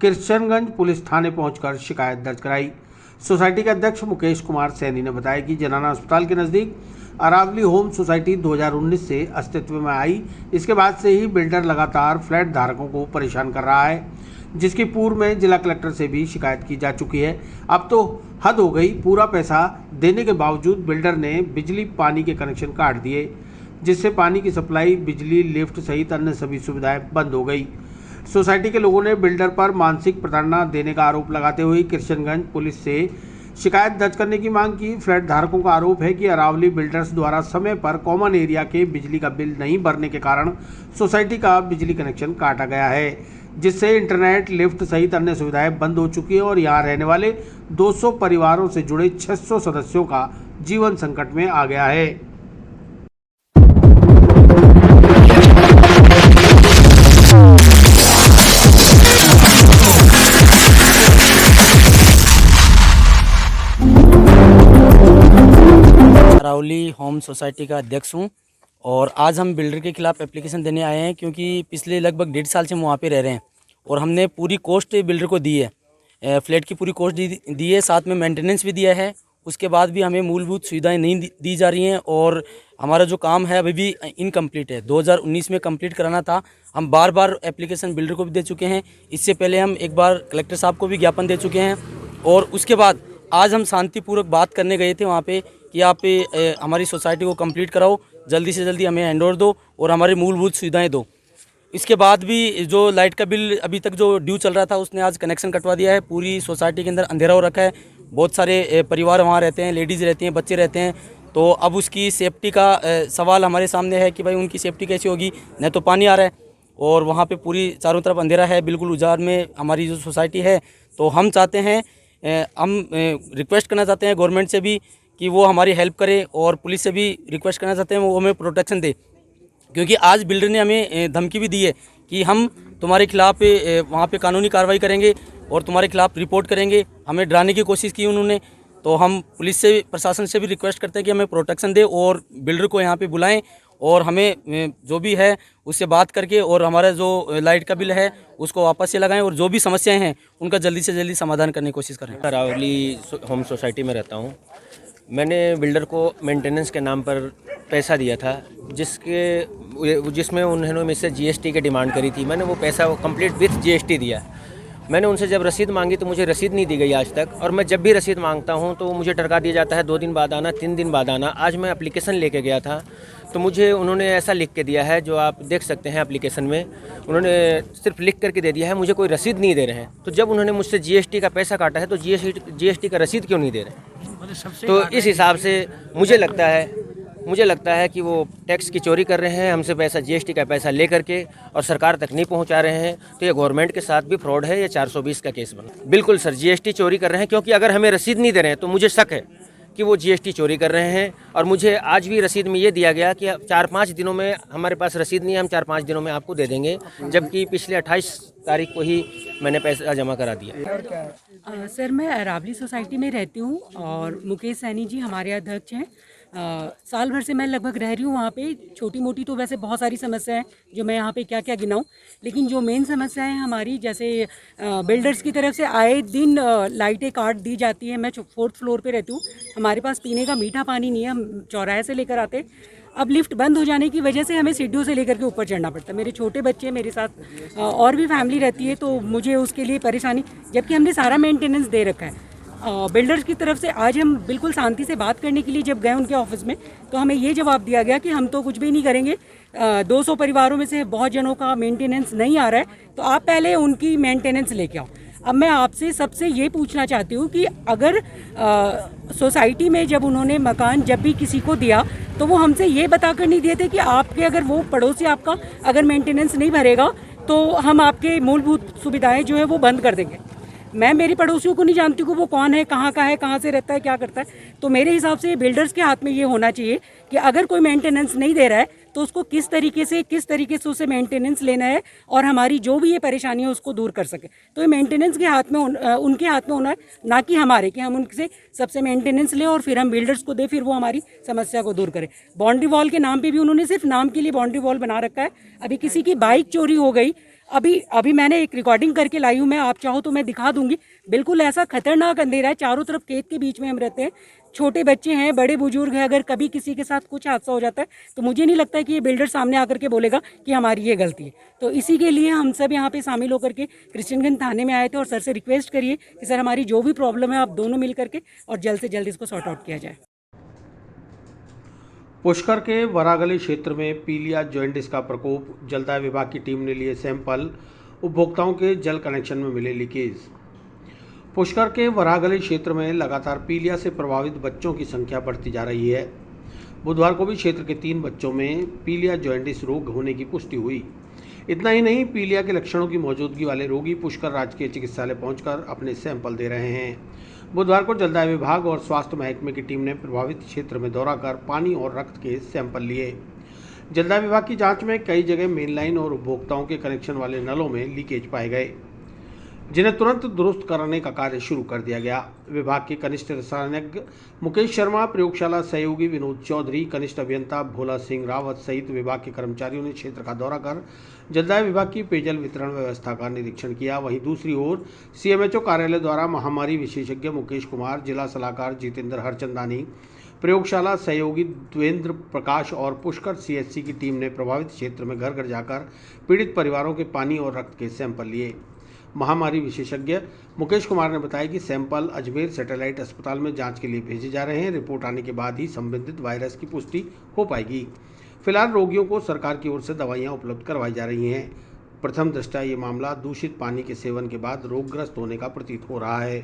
कृष्णगंज पुलिस थाने पहुंचकर शिकायत दर्ज कराई। सोसाइटी के अध्यक्ष मुकेश कुमार सैनी ने बताया कि जनाना अस्पताल के नज़दीक अरावली होम सोसाइटी 2019 से अस्तित्व में आई। इसके बाद से ही बिल्डर लगातार फ्लैट धारकों को परेशान कर रहा है, जिसकी पूर्व में जिला कलेक्टर से भी शिकायत की जा चुकी है। अब तो हद हो गई, पूरा पैसा देने के बावजूद बिल्डर ने बिजली पानी के कनेक्शन काट दिए, जिससे पानी की सप्लाई, बिजली, लिफ्ट सहित अन्य सभी सुविधाएं बंद हो गई। सोसाइटी के लोगों ने बिल्डर पर मानसिक प्रताड़ना देने का आरोप लगाते हुए कृष्णगंज पुलिस से शिकायत दर्ज करने की मांग की। फ्लैट धारकों का आरोप है कि अरावली बिल्डर्स द्वारा समय पर कॉमन एरिया के बिजली का बिल नहीं भरने के कारण सोसाइटी का बिजली कनेक्शन काटा गया है, जिससे इंटरनेट, लिफ्ट सहित अन्य सुविधाएं बंद हो चुकी है और यहाँ रहने वाले 200 परिवारों से जुड़े 600 सदस्यों का जीवन संकट में आ गया है। अरावली होम सोसाइटी का अध्यक्ष हूँ और आज हम बिल्डर के खिलाफ एप्लीकेशन देने आए हैं, क्योंकि पिछले लगभग 1.5 साल से हम वहाँ पे रह रहे हैं और हमने पूरी कॉस्ट बिल्डर को दी है। फ्लैट की पूरी कॉस्ट दी है, साथ में मेंटेनेंस भी दिया है। उसके बाद भी हमें मूलभूत सुविधाएं नहीं दी जा रही हैं और हमारा जो काम है अभी भी इनकम्प्लीट है। 2019 में कंप्लीट कराना था। हम बार बार एप्लीकेशन बिल्डर को भी दे चुके हैं। इससे पहले हम एक बार कलेक्टर साहब को भी ज्ञापन दे चुके हैं और उसके बाद आज हम शांतिपूर्वक बात करने गए थे वहाँ पे कि आप हमारी सोसाइटी को कंप्लीट कराओ, जल्दी से जल्दी हमें हैंड ओवर दो और हमारी मूलभूत सुविधाएं दो। इसके बाद भी जो लाइट का बिल अभी तक जो ड्यू चल रहा था, उसने आज कनेक्शन कटवा दिया है। पूरी सोसाइटी के अंदर अंधेरा हो रखा है। बहुत सारे परिवार वहाँ रहते हैं, लेडीज़ रहती हैं, बच्चे रहते हैं। तो अब उसकी सेफ्टी का सवाल हमारे सामने है कि भाई उनकी सेफ्टी कैसी होगी। न तो पानी आ रहा है और वहाँ पे पूरी चारों तरफ अंधेरा है, बिल्कुल उजाड़ में हमारी जो सोसाइटी है। तो हम चाहते हैं, हम रिक्वेस्ट करना चाहते हैं गवर्नमेंट से भी कि वो हमारी हेल्प करे और पुलिस से भी रिक्वेस्ट करना चाहते हैं वो हमें प्रोटेक्शन दे, क्योंकि आज बिल्डर ने हमें धमकी भी दी है कि हम तुम्हारे खिलाफ वहाँ पे कानूनी कार्रवाई करेंगे और तुम्हारे खिलाफ रिपोर्ट करेंगे। हमें डराने की कोशिश की उन्होंने। तो हम पुलिस से, प्रशासन से भी रिक्वेस्ट करते हैं कि हमें प्रोटेक्शन दे और बिल्डर को यहाँ पे बुलाएं और हमें जो भी है उससे बात करके और हमारा जो लाइट का बिल है उसको वापस से लगाएं और जो भी समस्याएं हैं उनका जल्दी से जल्दी समाधान करने की कोशिश करें। अरावली होम सोसाइटी में रहता हूँ। मैंने बिल्डर को मेंटेनेंस के नाम पर पैसा दिया था, जिसमें उन्होंने मुझसे जीएसटी की डिमांड करी थी। मैंने वो पैसा कंप्लीट विथ जीएसटी दिया। मैंने उनसे जब रसीद मांगी तो मुझे रसीद नहीं दी गई आज तक, और मैं जब भी रसीद मांगता हूं तो मुझे टरका दिया जाता है 2 दिन बाद आना, 3 दिन बाद आना। आज मैं एप्लीकेशन लेके गया था तो मुझे उन्होंने ऐसा लिख के दिया है, जो आप देख सकते हैं एप्लीकेशन में, उन्होंने सिर्फ लिख करके दे दिया है, मुझे कोई रसीद नहीं दे रहे हैं। तो जब उन्होंने मुझसे जीएसटी का पैसा काटा है तो जीएसटी का रसीद क्यों नहीं दे रहे? तो इस हिसाब से मुझे लगता है कि वो टैक्स की चोरी कर रहे हैं, हमसे पैसा, जीएसटी का पैसा ले करके और सरकार तक नहीं पहुंचा रहे हैं। तो ये गवर्नमेंट के साथ भी फ्रॉड है, ये 420 का केस बना। बिल्कुल सर, जीएसटी चोरी कर रहे हैं, क्योंकि अगर हमें रसीद नहीं दे रहे हैं तो मुझे शक है कि वो जीएसटी चोरी कर रहे हैं। और मुझे आज भी रसीद में ये दिया गया कि 4-5 दिनों में, हमारे पास रसीद नहीं है, हम 4-5 दिनों में आपको दे देंगे, जबकि पिछले 28 तारीख को ही मैंने पैसा जमा करा दिया। सर, मैं अरावली सोसाइटी में रहती हूँ और मुकेश सैनी जी हमारे अध्यक्ष हैं। साल भर से मैं लगभग रह रही हूँ वहाँ पे। छोटी मोटी तो वैसे बहुत सारी समस्या है जो मैं यहाँ पे क्या क्या गिनाऊँ, लेकिन जो मेन समस्या है हमारी, जैसे बिल्डर्स की तरफ से आए दिन लाइटें काट दी जाती हैं। मैं 4th फ्लोर पे रहती हूँ, हमारे पास पीने का मीठा पानी नहीं है, हम चौराहे से लेकर आते। अब लिफ्ट बंद हो जाने की वजह से हमें सीढ़ियों से लेकर के ऊपर चढ़ना पड़ता है। मेरे छोटे बच्चे मेरे साथ और भी फैमिली रहती है, तो मुझे उसके लिए परेशानी, जबकि हमने सारा मेंटेनेंस दे रखा है बिल्डर्स की तरफ से। आज हम बिल्कुल शांति से बात करने के लिए जब गए उनके ऑफिस में, तो हमें ये जवाब दिया गया कि हम तो कुछ भी नहीं करेंगे, 200 परिवारों में से बहुत जनों का मेंटेनेंस नहीं आ रहा है, तो आप पहले उनकी मेंटेनेंस लेके आओ। अब मैं आपसे सबसे ये पूछना चाहती हूँ कि अगर सोसाइटी में जब उन्होंने मकान जब भी किसी को दिया, तो वो हमसे ये बताकर नहीं दिए थे कि आपके अगर वो पड़ोसी आपका अगर मेंटेनेंस नहीं भरेगा तो हम आपके मूलभूत सुविधाएं जो है वो बंद कर देंगे। मैं मेरी पड़ोसियों को नहीं जानती कि वो कौन है, कहाँ से रहता है, क्या करता है। तो मेरे हिसाब से बिल्डर्स के हाथ में ये होना चाहिए कि अगर कोई मेंटेनेंस नहीं दे रहा है तो उसको किस तरीके से उसे मेंटेनेंस लेना है और हमारी जो भी ये परेशानी है उसको दूर कर सके। तो ये मेंटेनेंस के हाथ में उनके हाथ में होना है, ना कि हमारे, कि हम उनसे सबसे मेंटेनेंस लें और फिर हम बिल्डर्स को दें, फिर वो हमारी समस्या को दूर करें। बाउंड्री वॉल के नाम पे भी उन्होंने सिर्फ नाम के लिए बाउंड्री वॉल बना रखा है। अभी किसी की बाइक चोरी हो गई, अभी मैंने एक रिकॉर्डिंग करके लाई हूँ, मैं आप चाहो तो मैं दिखा दूंगी। बिल्कुल ऐसा खतरनाक अंधेरा है, चारों तरफ खेत के बीच में हम रहते हैं, छोटे बच्चे हैं, बड़े बुजुर्ग हैं। अगर कभी किसी के साथ कुछ हादसा हो जाता है तो मुझे नहीं लगता कि ये बिल्डर सामने आकर के बोलेगा कि हमारी ये गलती है। तो इसी के लिए हम सब यहाँ पे शामिल होकर के क्रिश्चियनगंज थाने में आए थे और सर से रिक्वेस्ट करिए कि सर हमारी जो भी प्रॉब्लम है आप दोनों मिल करके और जल्द से जल्द इसको सॉर्ट आउट किया जाए। पुष्कर के वरागली क्षेत्र में पीलिया जॉइंटिस का प्रकोप, जलदाय विभाग की टीम ने लिए सैंपल, उपभोक्ताओं के जल कनेक्शन में मिले लीकेज। पुष्कर के वरागली क्षेत्र में लगातार पीलिया से प्रभावित बच्चों की संख्या बढ़ती जा रही है। बुधवार को भी क्षेत्र के 3 बच्चों में पीलिया जॉइंटिस रोग होने की पुष्टि हुई। इतना ही नहीं, पीलिया के लक्षणों की मौजूदगी वाले रोगी पुष्कर राजकीय चिकित्सालय पहुंचकर अपने सैंपल दे रहे हैं। बुधवार को जलदाय विभाग और स्वास्थ्य महकमे की टीम ने प्रभावित क्षेत्र में दौरा कर पानी और रक्त के सैंपल लिए। जलदाय विभाग की जांच में कई जगह मेन लाइन और उपभोक्ताओं के कनेक्शन वाले नलों में लीकेज पाए गए, जिन्हें तुरंत दुरुस्त कराने का कार्य शुरू कर दिया गया। विभाग के कनिष्ठ रसायनज्ञ मुकेश शर्मा, प्रयोगशाला सहयोगी विनोद चौधरी, कनिष्ठ अभियंता भोला सिंह रावत सहित विभाग के कर्मचारियों ने क्षेत्र का दौरा कर जलदाय विभाग की पेयजल वितरण व्यवस्था का निरीक्षण किया। वहीं दूसरी ओर CMHO कार्यालय द्वारा महामारी विशेषज्ञ मुकेश कुमार, जिला सलाहकार जितेंद्र हरचंदानी, प्रयोगशाला सहयोगी द्वेंद्र प्रकाश और पुष्कर CHC की टीम ने प्रभावित क्षेत्र में घर घर जाकर पीड़ित परिवारों के पानी और रक्त के सैंपल लिए। महामारी विशेषज्ञ मुकेश कुमार ने बताया कि सैंपल अजमेर सैटेलाइट अस्पताल में जांच के लिए भेजे जा रहे हैं। रिपोर्ट आने के बाद ही संबंधित वायरस की पुष्टि हो पाएगी। फिलहाल रोगियों को सरकार की ओर से दवाइयां उपलब्ध करवाई जा रही हैं। प्रथम दृष्टया ये मामला दूषित पानी के सेवन के बाद रोगग्रस्त होने का प्रतीत हो रहा है।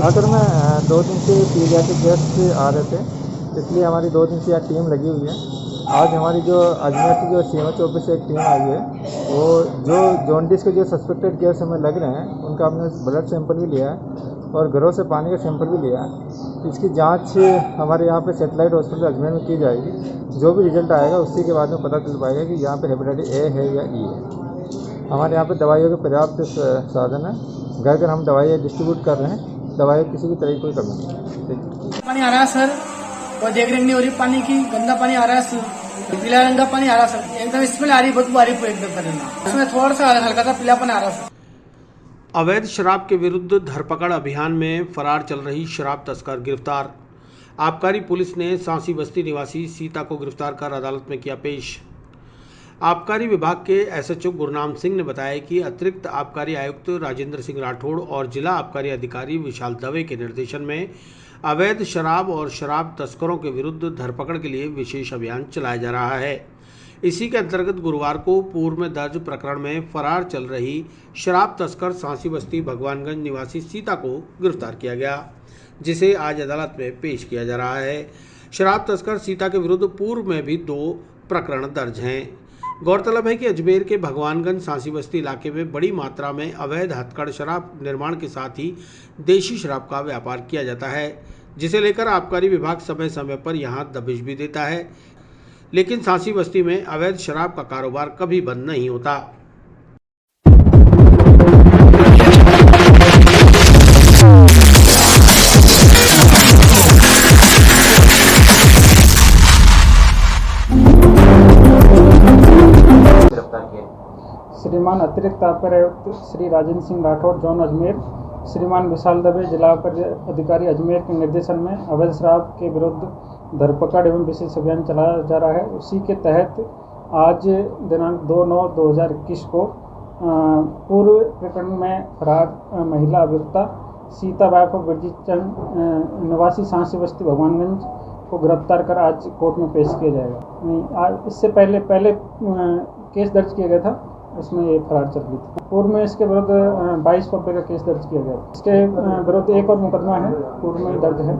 अगर मैं 2 दिन से पीडियाट्रिक गेस्ट आ रहे थे, इसलिए हमारी 2 दिन से यहाँ टीम लगी हुई है। आज हमारी जो अजमेर की जो CMHO ऑफिस से एक टीम आई है, वो जो जॉन्डिस के जो सस्पेक्टेड केस हमें लग रहे हैं उनका हमने ब्लड सैंपल भी लिया है और घरों से पानी का सैंपल भी लिया है। इसकी जांच हमारे यहाँ पे सैटेलाइट हॉस्पिटल अजमेर में की जाएगी। जो भी रिजल्ट आएगा उसी के बाद में पता चल पाएगा कि यहाँ पे हेपेटाइटिस A है या E है। हमारे यहाँ पे दवाइयों के पर्याप्त साधन है, घर घर हम दवाइयाँ डिस्ट्रीब्यूट कर रहे हैं। दवाई किसी भी तरह की कोई कमी नहीं। पानी आ रहा है सर, और देख रेख नहीं हो रही पानी की, गंदा पानी आ रहा है सर, पीला रंग का पानी आ रहा है सर, एकदम स्मेल आ रही है, बदबू आ रही है एकदम। इसमें थोड़ा सा हल्का सा पीलापन आ रहा है। अवैध शराब के विरुद्ध धरपकड़ अभियान में फरार चल रही शराब तस्कर गिरफ्तार। आबकारी पुलिस ने सांसी बस्ती निवासी सीता को गिरफ्तार कर अदालत में किया पेश। आबकारी विभाग के SHO गुरनाम सिंह ने बताया कि अतिरिक्त आबकारी आयुक्त राजेंद्र सिंह राठौड़ और जिला आबकारी अधिकारी विशाल दवे के निर्देशन में अवैध शराब और शराब तस्करों के विरुद्ध धरपकड़ के लिए विशेष अभियान चलाया जा रहा है। इसी के अंतर्गत गुरुवार को पूर्व में दर्ज प्रकरण में फरार चल रही शराब तस्कर सांसी बस्ती भगवानगंज निवासी सीता को गिरफ्तार किया गया, जिसे आज अदालत में पेश किया जा रहा है। शराब तस्कर सीता के विरुद्ध पूर्व में भी 2 प्रकरण दर्ज हैं। गौरतलब है कि अजमेर के भगवानगंज सांसी बस्ती इलाके में बड़ी मात्रा में अवैध हथकड़ शराब निर्माण के साथ ही देशी शराब का व्यापार किया जाता है, जिसे लेकर आबकारी विभाग समय समय पर यहां दबिश भी देता है। लेकिन सांसी बस्ती में अवैध शराब का कारोबार कभी बंद नहीं होता। श्रीमान अतिरिक्त अपर आयुक्त श्री राजेंद्र सिंह राठौड़ जोन अजमेर, श्रीमान विशाल दबे जिला अपर अधिकारी अजमेर के निर्देशन में अवैध शराब के विरुद्ध धरपकड़ एवं विशेष अभियान चलाया जा रहा है। उसी के तहत आज दिनांक 2/9/2021 को पूर्व प्रकरण में फरार महिला अभियुक्ता सीता बाई बिरजीचंद निवासी सांसी बस्ती भगवानगंज को गिरफ्तार कर आज कोर्ट में पेश किया जाएगा। आज इससे पहले केस दर्ज किया गया था, इसमें ये फरार चल रही थी। पूर्व में इसके विरुद्ध 22 पब्बे का केस दर्ज किया गया। इसके विरुद्ध एक और मुकदमा है, पूर्व में दर्ज है,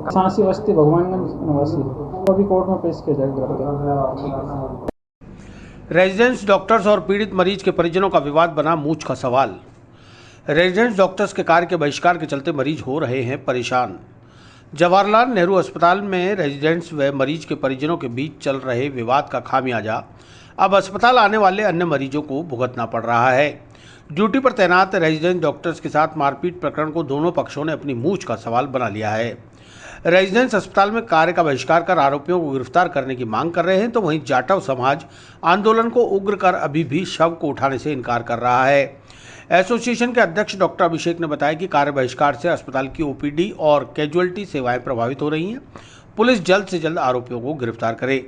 सांसी बस्ती भगवानगंज निवासी, वो भी कोर्ट में पेश किया जाएगा। रेजिडेंस डॉक्टर्स और पीड़ित मरीज के परिजनों का विवाद बना मूंछ का सवाल। रेजिडेंस डॉक्टर्स के कार्य के बहिष्कार के चलते मरीज हो रहे हैं परेशान। जवाहरलाल नेहरू अस्पताल में रेजिडेंट्स व मरीज के परिजनों के बीच चल रहे विवाद का खामियाजा अब अस्पताल आने वाले अन्य मरीजों को भुगतना पड़ रहा है। ड्यूटी पर तैनात रेजिडेंट डॉक्टर्स के साथ मारपीट प्रकरण को दोनों पक्षों ने अपनी मूंछ का सवाल बना लिया है। रेजिडेंस अस्पताल में कार्य का बहिष्कार कर आरोपियों को गिरफ्तार करने की मांग कर रहे हैं, तो वहीं जाटव समाज आंदोलन को उग्र कर अभी भी शव को उठाने से इनकार कर रहा है। एसोसिएशन के अध्यक्ष डॉक्टर अभिषेक ने बताया कि कार्य बहिष्कार से अस्पताल की ओपीडी और कैजुअल्टी सेवाएं प्रभावित हो रही हैं। पुलिस जल्द से जल्द आरोपियों को गिरफ्तार करे।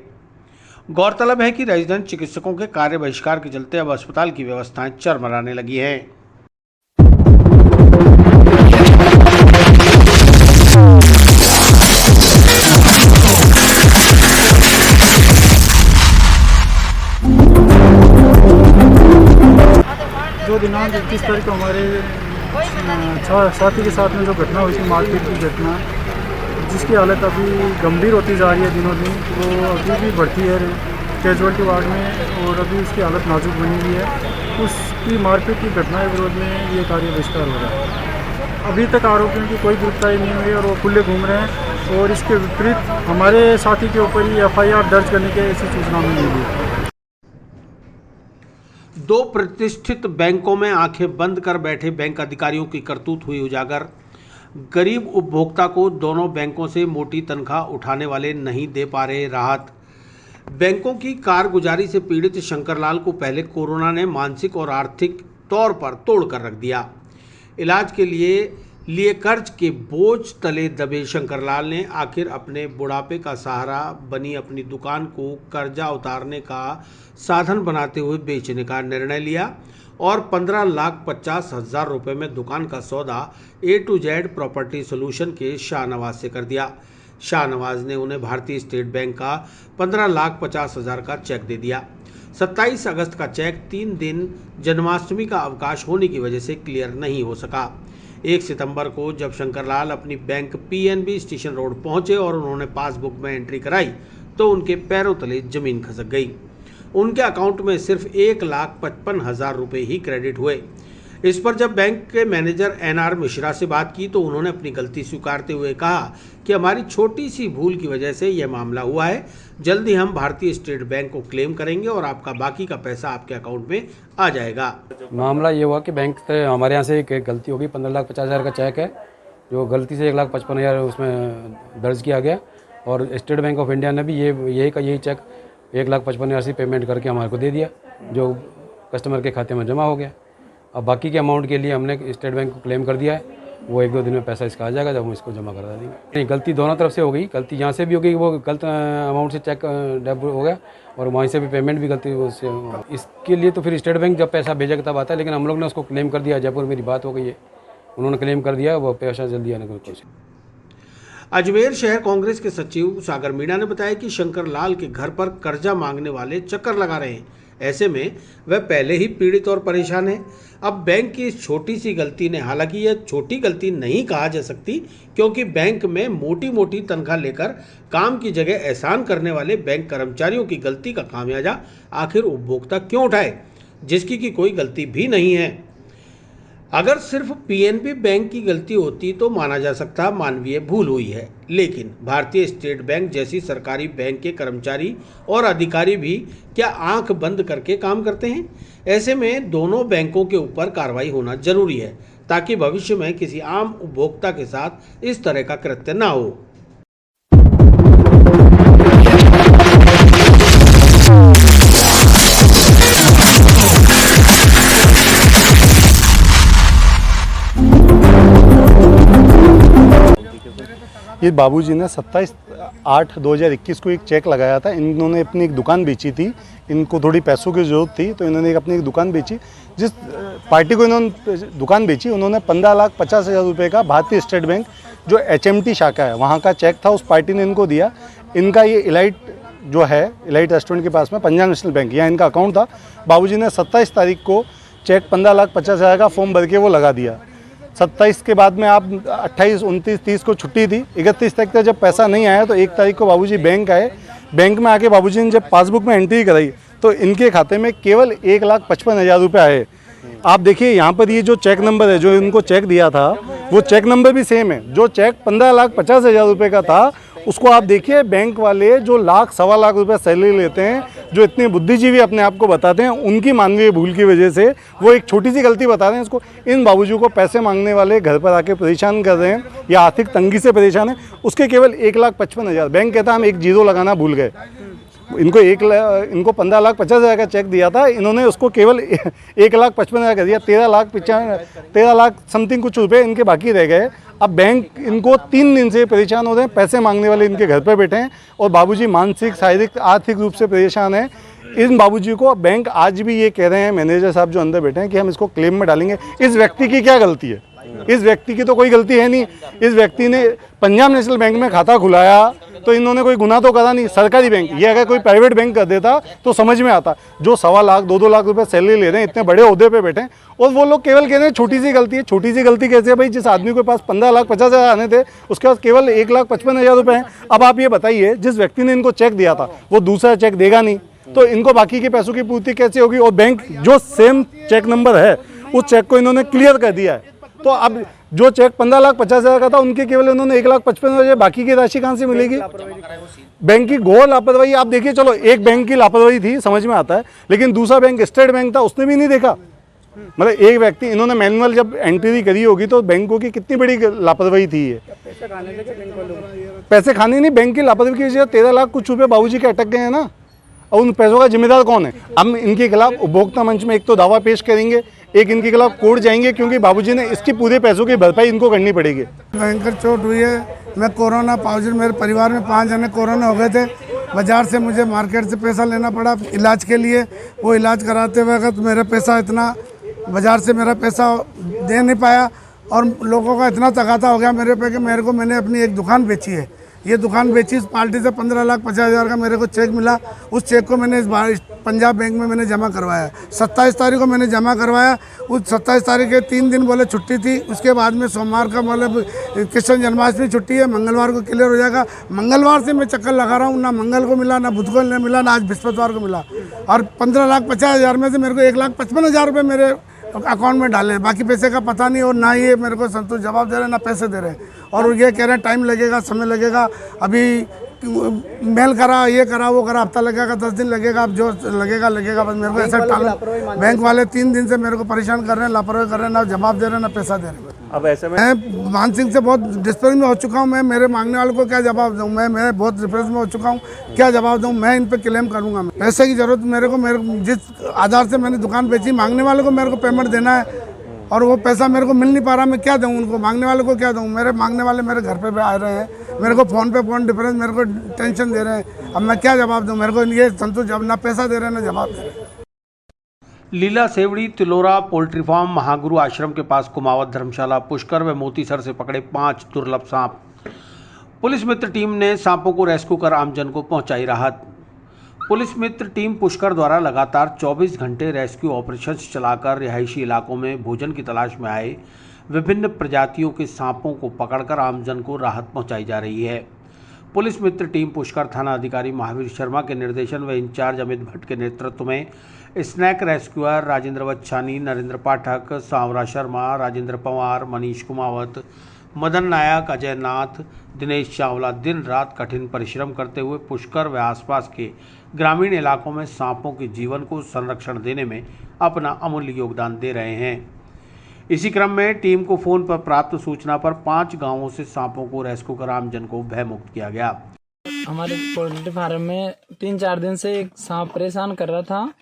गौरतलब है कि रेजिडेंट चिकित्सकों के कार्य बहिष्कार के चलते अब अस्पताल की व्यवस्थाएं चरमराने लगी हैं। जो दिनांक 21 तारीख को हमारे साथी के साथ में जो घटना हुई थी, मारपीट की घटना, जिसकी हालत अभी गंभीर होती जा रही है दिनों दिन, वो अभी भी बढ़ती है कैजुअल्टी वार्ड में और अभी उसकी हालत नाजुक बनी हुई है। उसकी मारपीट की घटना के विरोध में ये कार्य बहिष्कार हो रहा है। अभी तक आरोपियों की कोई गिरफ्तारी नहीं हुई और वो खुले घूम रहे हैं और इसके विपरीत हमारे साथी के ऊपर ही FIR दर्ज करने की ऐसी सूचना मिली है। 2 प्रतिष्ठित बैंकों में आंखें बंद कर बैठे बैंक अधिकारियों की करतूत हुई उजागर। गरीब उपभोक्ता को दोनों बैंकों से मोटी तनख्वाह उठाने वाले नहीं दे पा रहे राहत। बैंकों की कारगुजारी से पीड़ित शंकरलाल को पहले कोरोना ने मानसिक और आर्थिक तौर पर तोड़ कर रख दिया। इलाज के लिए कर्ज के बोझ तले दबे शंकरलाल ने आखिर अपने बुढ़ापे का सहारा बनी अपनी दुकान को कर्जा उतारने का साधन बनाते हुए बेचने का निर्णय लिया और 15,50,000 रुपये में दुकान का सौदा A to Z property solution के शाहनवाज से कर दिया। शाहनवाज ने उन्हें भारतीय स्टेट बैंक का 15,50,000 का चेक दे दिया। 27 अगस्त का चेक 3 दिन जन्माष्टमी का अवकाश होने की वजह से क्लियर नहीं हो सका। 1 सितंबर को जब शंकरलाल अपनी बैंक PNB स्टेशन रोड पहुंचे और उन्होंने पासबुक में एंट्री कराई तो उनके पैरों तले जमीन खसक गई। उनके अकाउंट में सिर्फ 1,55,000 रुपये ही क्रेडिट हुए। इस पर जब बैंक के मैनेजर NR मिश्रा से बात की तो उन्होंने अपनी गलती स्वीकारते हुए कहा कि हमारी छोटी सी भूल की वजह से यह मामला हुआ है। जल्दी हम भारतीय स्टेट बैंक को क्लेम करेंगे और आपका बाकी का पैसा आपके अकाउंट में आ जाएगा। मामला ये हुआ कि बैंक से हमारे यहाँ से एक गलती होगी। 15,50,000 का चेक है जो गलती से 1,55,000 उसमें दर्ज किया गया और स्टेट बैंक ऑफ इंडिया ने भी यही चेक 1,55,000 से पेमेंट करके हमारे को दे दिया, जो कस्टमर के खाते में जमा हो गया। अब बाकी के अमाउंट के लिए हमने स्टेट बैंक को क्लेम कर दिया है, वो 1-2 दिन में पैसा इसका आ जाएगा, जब हम इसको जमा करा देंगे। नहीं, गलती दोनों तरफ से हो गई। गलती यहाँ से भी हो गई, वो गलत अमाउंट से चेक डेबिट हो गया और वहीं से भी पेमेंट भी गलती उससे। इसके लिए तो फिर स्टेट बैंक जब पैसा भेजेगा तब आता है, लेकिन हम लोग ने उसको क्लेम कर दिया। जयपुर मेरी बात हो गई है, उन्होंने क्लेम कर दिया, वो पैसा जल्दी आने की कोशिश। अजमेर शहर कांग्रेस के सचिव सागर मीणा ने बताया कि शंकरलाल के घर पर कर्जा मांगने वाले चक्कर लगा रहे हैं। ऐसे में वह पहले ही पीड़ित और परेशान है। अब बैंक की इस छोटी सी गलती ने, हालांकि यह छोटी गलती नहीं कहा जा सकती क्योंकि बैंक में मोटी मोटी तनख्वाह लेकर काम की जगह एहसान करने वाले बैंक कर्मचारियों की गलती का खामियाजा आखिर उपभोक्ता क्यों उठाए, जिसकी की कोई गलती भी नहीं है। अगर सिर्फ पीएनबी बैंक की गलती होती तो माना जा सकता मानवीय भूल हुई है, लेकिन भारतीय स्टेट बैंक जैसी सरकारी बैंक के कर्मचारी और अधिकारी भी क्या आंख बंद करके काम करते हैं? ऐसे में दोनों बैंकों के ऊपर कार्रवाई होना जरूरी है ताकि भविष्य में किसी आम उपभोक्ता के साथ इस तरह का कृत्य न हो। ये बाबूजी ने 27/8/2021 को एक चेक लगाया था। इन्होंने अपनी एक दुकान बेची थी, इनको थोड़ी पैसों की ज़रूरत थी तो इन्होंने अपनी एक दुकान बेची। जिस पार्टी को इन्होंने दुकान बेची उन्होंने 15,50,000 रुपये का भारतीय स्टेट बैंक जो HMT शाखा है वहाँ का चेक था, उस पार्टी ने इनको दिया। इनका ये इलाइट जो है, इलाइट रेस्टोरेंट के पास में पंजाब नेशनल बैंक, यहाँ इनका अकाउंट था। बाबूजी ने 27 तारीख को चेक 15,50,000 का फॉर्म भर के वो लगा दिया। 27 के बाद में आप 28, 29, 30 को छुट्टी थी। 31 तारीख तक जब पैसा नहीं आया तो 1 तारीख को बाबूजी बैंक आए। बैंक में आके बाबूजी ने जब पासबुक में एंट्री कराई तो इनके खाते में केवल 1,55,000 रुपये आए। आप देखिए यहाँ पर ये जो चेक नंबर है, जो इनको चेक दिया था वो चेक नंबर भी सेम है। जो चेक 15,50,000 रुपये का था उसको आप देखिए, बैंक वाले जो लाख सवा लाख रुपए सैलरी लेते हैं, जो इतने बुद्धिजीवी अपने आप को बताते हैं, उनकी मानवीय भूल की वजह से वो एक छोटी सी गलती बता रहे हैं इसको। इन बाबूजी को पैसे मांगने वाले घर पर आके परेशान कर रहे हैं या आर्थिक तंगी से परेशान है, उसके केवल 1,55,000। बैंक कहता है हम एक जीरो लगाना भूल गए। इनको 15,50,000 का चेक दिया था, इन्होंने उसको केवल 1,55,000 का दिया। 13 लाख समथिंग कुछ रुपए इनके बाकी रह गए। अब बैंक इनको 3 दिन से परेशान हो रहे हैं, पैसे मांगने वाले इनके घर पे बैठे हैं और बाबूजी मानसिक, शारीरिक, आर्थिक रूप से परेशान हैं। इन बाबूजी को बैंक आज भी ये कह रहे हैं, मैनेजर साहब जो अंदर बैठे हैं, कि हम इसको क्लेम में डालेंगे। इस व्यक्ति की क्या गलती है? इस व्यक्ति की तो कोई गलती है नहीं। इस व्यक्ति ने पंजाब नेशनल बैंक में खाता खुलाया तो इन्होंने कोई गुनाह तो करा नहीं। सरकारी बैंक, ये अगर कोई प्राइवेट बैंक कर देता तो समझ में आता। जो 1.25 लाख 2-2 लाख रुपए सैलरी ले रहे हैं, इतने बड़े ओहदे पे बैठे हैं, और वो लोग केवल कह रहे हैं छोटी सी गलती है। छोटी सी गलती कैसे है भाई? जिस आदमी के पास 15,50,000 आने थे उसके पास केवल 1,55,000 रुपये हैं। अब आप ये बताइए, जिस व्यक्ति ने इनको चेक दिया था वो दूसरा चेक देगा नहीं तो इनको बाकी के पैसों की पूर्ति कैसे होगी? और बैंक जो सेम चेक नंबर है उस चेक को इन्होंने क्लियर कर दिया है। तो अब जो चेक 15,50,000 का था उनके केवल उन्होंने 1,55,000, बाकी की राशि कहाँ से मिलेगी? बैंक की घोर लापरवाही। आप देखिए, चलो एक बैंक की लापरवाही थी, समझ में आता है, लेकिन दूसरा बैंक स्टेट बैंक था, उसने भी नहीं देखा। मतलब एक व्यक्ति, इन्होंने मैनुअल जब एंट्री करी होगी तो बैंकों की कितनी बड़ी लापरवाही थी ये। पैसे खाने नहीं, बैंक की लापरवाही की वजह से 13 लाख कुछ रुपये बाबूजी के अटक गए हैं ना। और उन पैसों का जिम्मेदार कौन है? हम इनके खिलाफ उपभोक्ता मंच में एक तो दावा पेश करेंगे, एक इनके खिलाफ कोर्ट जाएंगे, क्योंकि बाबूजी ने इसकी पूरे पैसों की भरपाई इनको करनी पड़ेगी। भयंकर चोट हुई है। मैं कोरोना पॉजिटिव, मेरे परिवार में 5 जने कोरोना हो गए थे। बाजार से मुझे मार्केट से पैसा लेना पड़ा इलाज के लिए। वो इलाज कराते वक्त मेरा पैसा इतना, बाजार से मेरा पैसा दे नहीं पाया और लोगों का इतना तकाता हो गया मेरे पे कि मैंने अपनी एक दुकान बेची है। ये दुकान बेची, इस पार्टी से 15,50,000 का मेरे को चेक मिला। उस चेक को मैंने इस बार पंजाब बैंक में मैंने जमा करवाया। 27 तारीख को मैंने जमा करवाया। उस 27 तारीख के 3 दिन बोले छुट्टी थी। उसके बाद में सोमवार का मतलब कृष्ण जन्माष्टमी छुट्टी है, मंगलवार को क्लियर हो जाएगा। मंगलवार से मैं चक्कर लगा रहा हूँ, ना मंगल को मिला, ना बुध को मिला, ना आज बृहस्पतिवार को मिला। और 15,50,000 में से मेरे को 1,55,000 रुपये मेरे अकाउंट में डाले, बाकी पैसे का पता नहीं। और ना ये मेरे को संतोष जवाब दे रहे हैं, ना पैसे दे रहे हैं। और ये कह रहे हैं टाइम लगेगा, समय लगेगा, अभी मेल करा, ये करा, वो करा, हफ्ता लगेगा, 10 दिन लगेगा, अब जो लगेगा लगेगा। बस मेरे को ऐसा टाला। बैंक वाले 3 दिन से मेरे को परेशान कर रहे हैं, लापरवाही कर रहे हैं, ना जवाब दे रहे हैं, ना पैसा दे रहे हैं। अब ऐसे में मैं मानसिक से बहुत डिस्प्रेस में हो चुका हूँ। मैं मेरे मांगने वालों को क्या जवाब दूँ? मैं बहुत डिप्रेस में हो चुका हूँ, क्या जवाब दूँ? मैं इन पे क्लेम करूँगा। पैसे की जरूरत मेरे को जिस आधार से मैंने दुकान बेची, मांगने वालों को मेरे को पेमेंट देना है और वो पैसा मेरे को मिल नहीं पा रहा। मैं क्या दूँ उनको? मांगने वालों को क्या दूँ? मेरे मांगने वाले मेरे घर पे आ रहे हैं, मेरे को फ़ोन पे फ़ोन डिफरेंस, मेरे को टेंशन दे रहे हैं। अब मैं क्या जवाब दूँ? मेरे को ये संतोष, जब ना पैसा दे रहे हैं ना जवाब दे रहे हैं। लीला सेवड़ी तिलोरा पोल्ट्री फार्म महागुरु आश्रम के पास कुमावत धर्मशाला पुष्कर व मोतीसर से पकड़े 5 दुर्लभ सांप। पुलिस मित्र टीम ने सांपों को रेस्क्यू कर आमजन को पहुंचाई राहत। पुलिस मित्र टीम पुष्कर द्वारा लगातार 24 घंटे रेस्क्यू ऑपरेशंस चलाकर रिहायशी इलाकों में भोजन की तलाश में आए विभिन्न प्रजातियों के सांपों को पकड़कर आमजन को राहत पहुंचाई जा रही है। पुलिस मित्र टीम पुष्कर थाना अधिकारी महावीर शर्मा के निर्देशन व इंचार्ज अमित भट्ट के नेतृत्व में स्नैक रेस्क्यूअर राजेंद्र बच्चानी, नरेंद्र पाठक, सांवरा शर्मा, राजेंद्र पवार, मनीष कुमावत, मदन नायक, अजय नाथ, दिनेश चावला दिन रात कठिन परिश्रम करते हुए पुष्कर व आसपास के ग्रामीण इलाकों में सांपों के जीवन को संरक्षण देने में अपना अमूल्य योगदान दे रहे हैं। इसी क्रम में टीम को फोन पर प्राप्त सूचना पर 5 गांवों से सांपों को रेस्क्यू कर आमजन को भयमुक्त किया गया। हमारे पोल्ट्री फार्म में 3-4 दिन से एक सांप परेशान कर रहा था,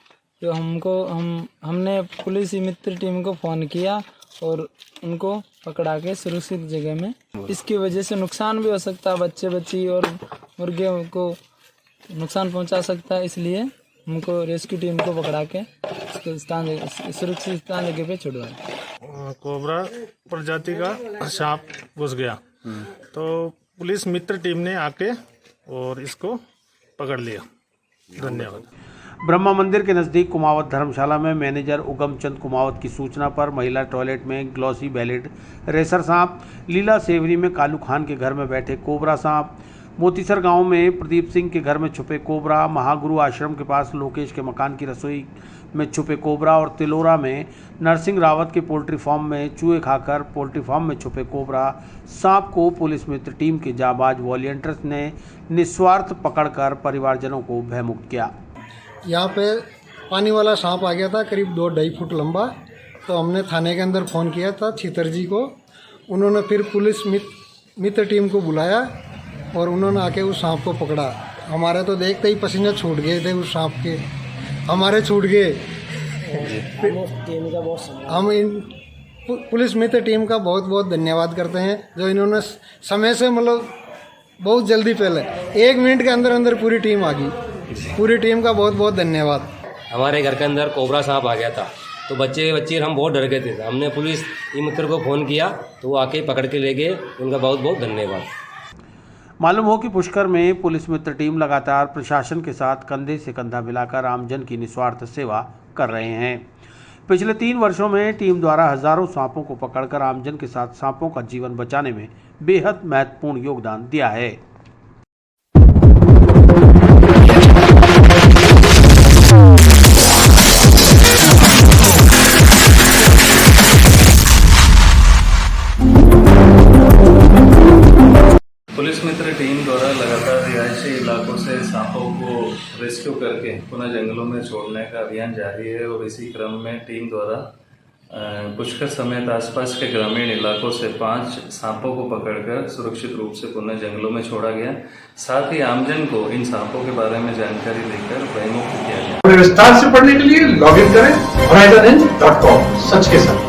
तो हमने पुलिस मित्र टीम को फ़ोन किया और उनको पकड़ा के सुरक्षित जगह में। इसकी वजह से नुकसान भी हो सकता है, बच्चे बच्ची और मुर्गे को नुकसान पहुंचा सकता है, इसलिए हमको रेस्क्यू टीम को पकड़ा के सुरक्षित स्थान जगह पे छुड़वाया। कोबरा प्रजाति का सांप घुस गया, तो पुलिस मित्र टीम ने आके और इसको पकड़ लिया। धन्यवाद। ब्रह्मा मंदिर के नज़दीक कुमावत धर्मशाला में मैनेजर उगम चंद कुमावत की सूचना पर महिला टॉयलेट में ग्लॉसी बैलेट रेसर सांप, लीला सेवरी में कालू खान के घर में बैठे कोबरा सांप, मोतीसर गांव में प्रदीप सिंह के घर में छुपे कोबरा, महागुरु आश्रम के पास लोकेश के मकान की रसोई में छुपे कोबरा और तिलोरा में नरसिंह रावत के पोल्ट्री फार्म में चूहे खाकर पोल्ट्री फार्म में छुपे कोबरा सांप को पुलिस मित्र टीम के जाबाज वॉलंटियर्स ने निस्वार्थ पकड़कर परिवारजनों को भयमुक्त किया। यहाँ पे पानी वाला सांप आ गया था करीब 2-2.5 फुट लंबा, तो हमने थाने के अंदर फ़ोन किया था छितर जी को। उन्होंने फिर पुलिस मित्र टीम को बुलाया और उन्होंने आके उस सांप को पकड़ा। हमारे तो देखते ही पसीने छूट गए थे उस सांप के, हमारे छूट गए। हम इन पुलिस मित्र टीम का बहुत बहुत धन्यवाद करते हैं, जो इन्होंने समय से मतलब बहुत जल्दी पहले 1 मिनट के अंदर अंदर पूरी टीम आ गई। पूरी टीम का बहुत बहुत धन्यवाद। हमारे घर के अंदर कोबरा सांप आ गया था, तो बच्चे हम बहुत डर गए थे। हमने पुलिस मित्र को फ़ोन किया तो वो आके पकड़ के ले गए। उनका बहुत बहुत धन्यवाद। मालूम हो कि पुष्कर में पुलिस मित्र टीम लगातार प्रशासन के साथ कंधे से कंधा मिलाकर आमजन की निस्वार्थ सेवा कर रहे हैं। पिछले 3 वर्षों में टीम द्वारा हजारों सांपों को पकड़कर आमजन के साथ सांपों का जीवन बचाने में बेहद महत्वपूर्ण योगदान दिया है। पुलिस मित्र टीम द्वारा लगातार रिहायशी इलाकों से सांपों को रेस्क्यू करके पुनः जंगलों में छोड़ने का अभियान जारी है और इसी क्रम में टीम द्वारा पुष्कर समेत आसपास के ग्रामीण इलाकों से 5 सांपों को पकड़कर सुरक्षित रूप से पुनः जंगलों में छोड़ा गया। साथ ही आमजन को इन सांपों के बारे में जानकारी देकर भयमुक्त किया गया। विस्तार से पढ़ने के लिए लॉगिन करें horizonhinge.com। सच के साथ।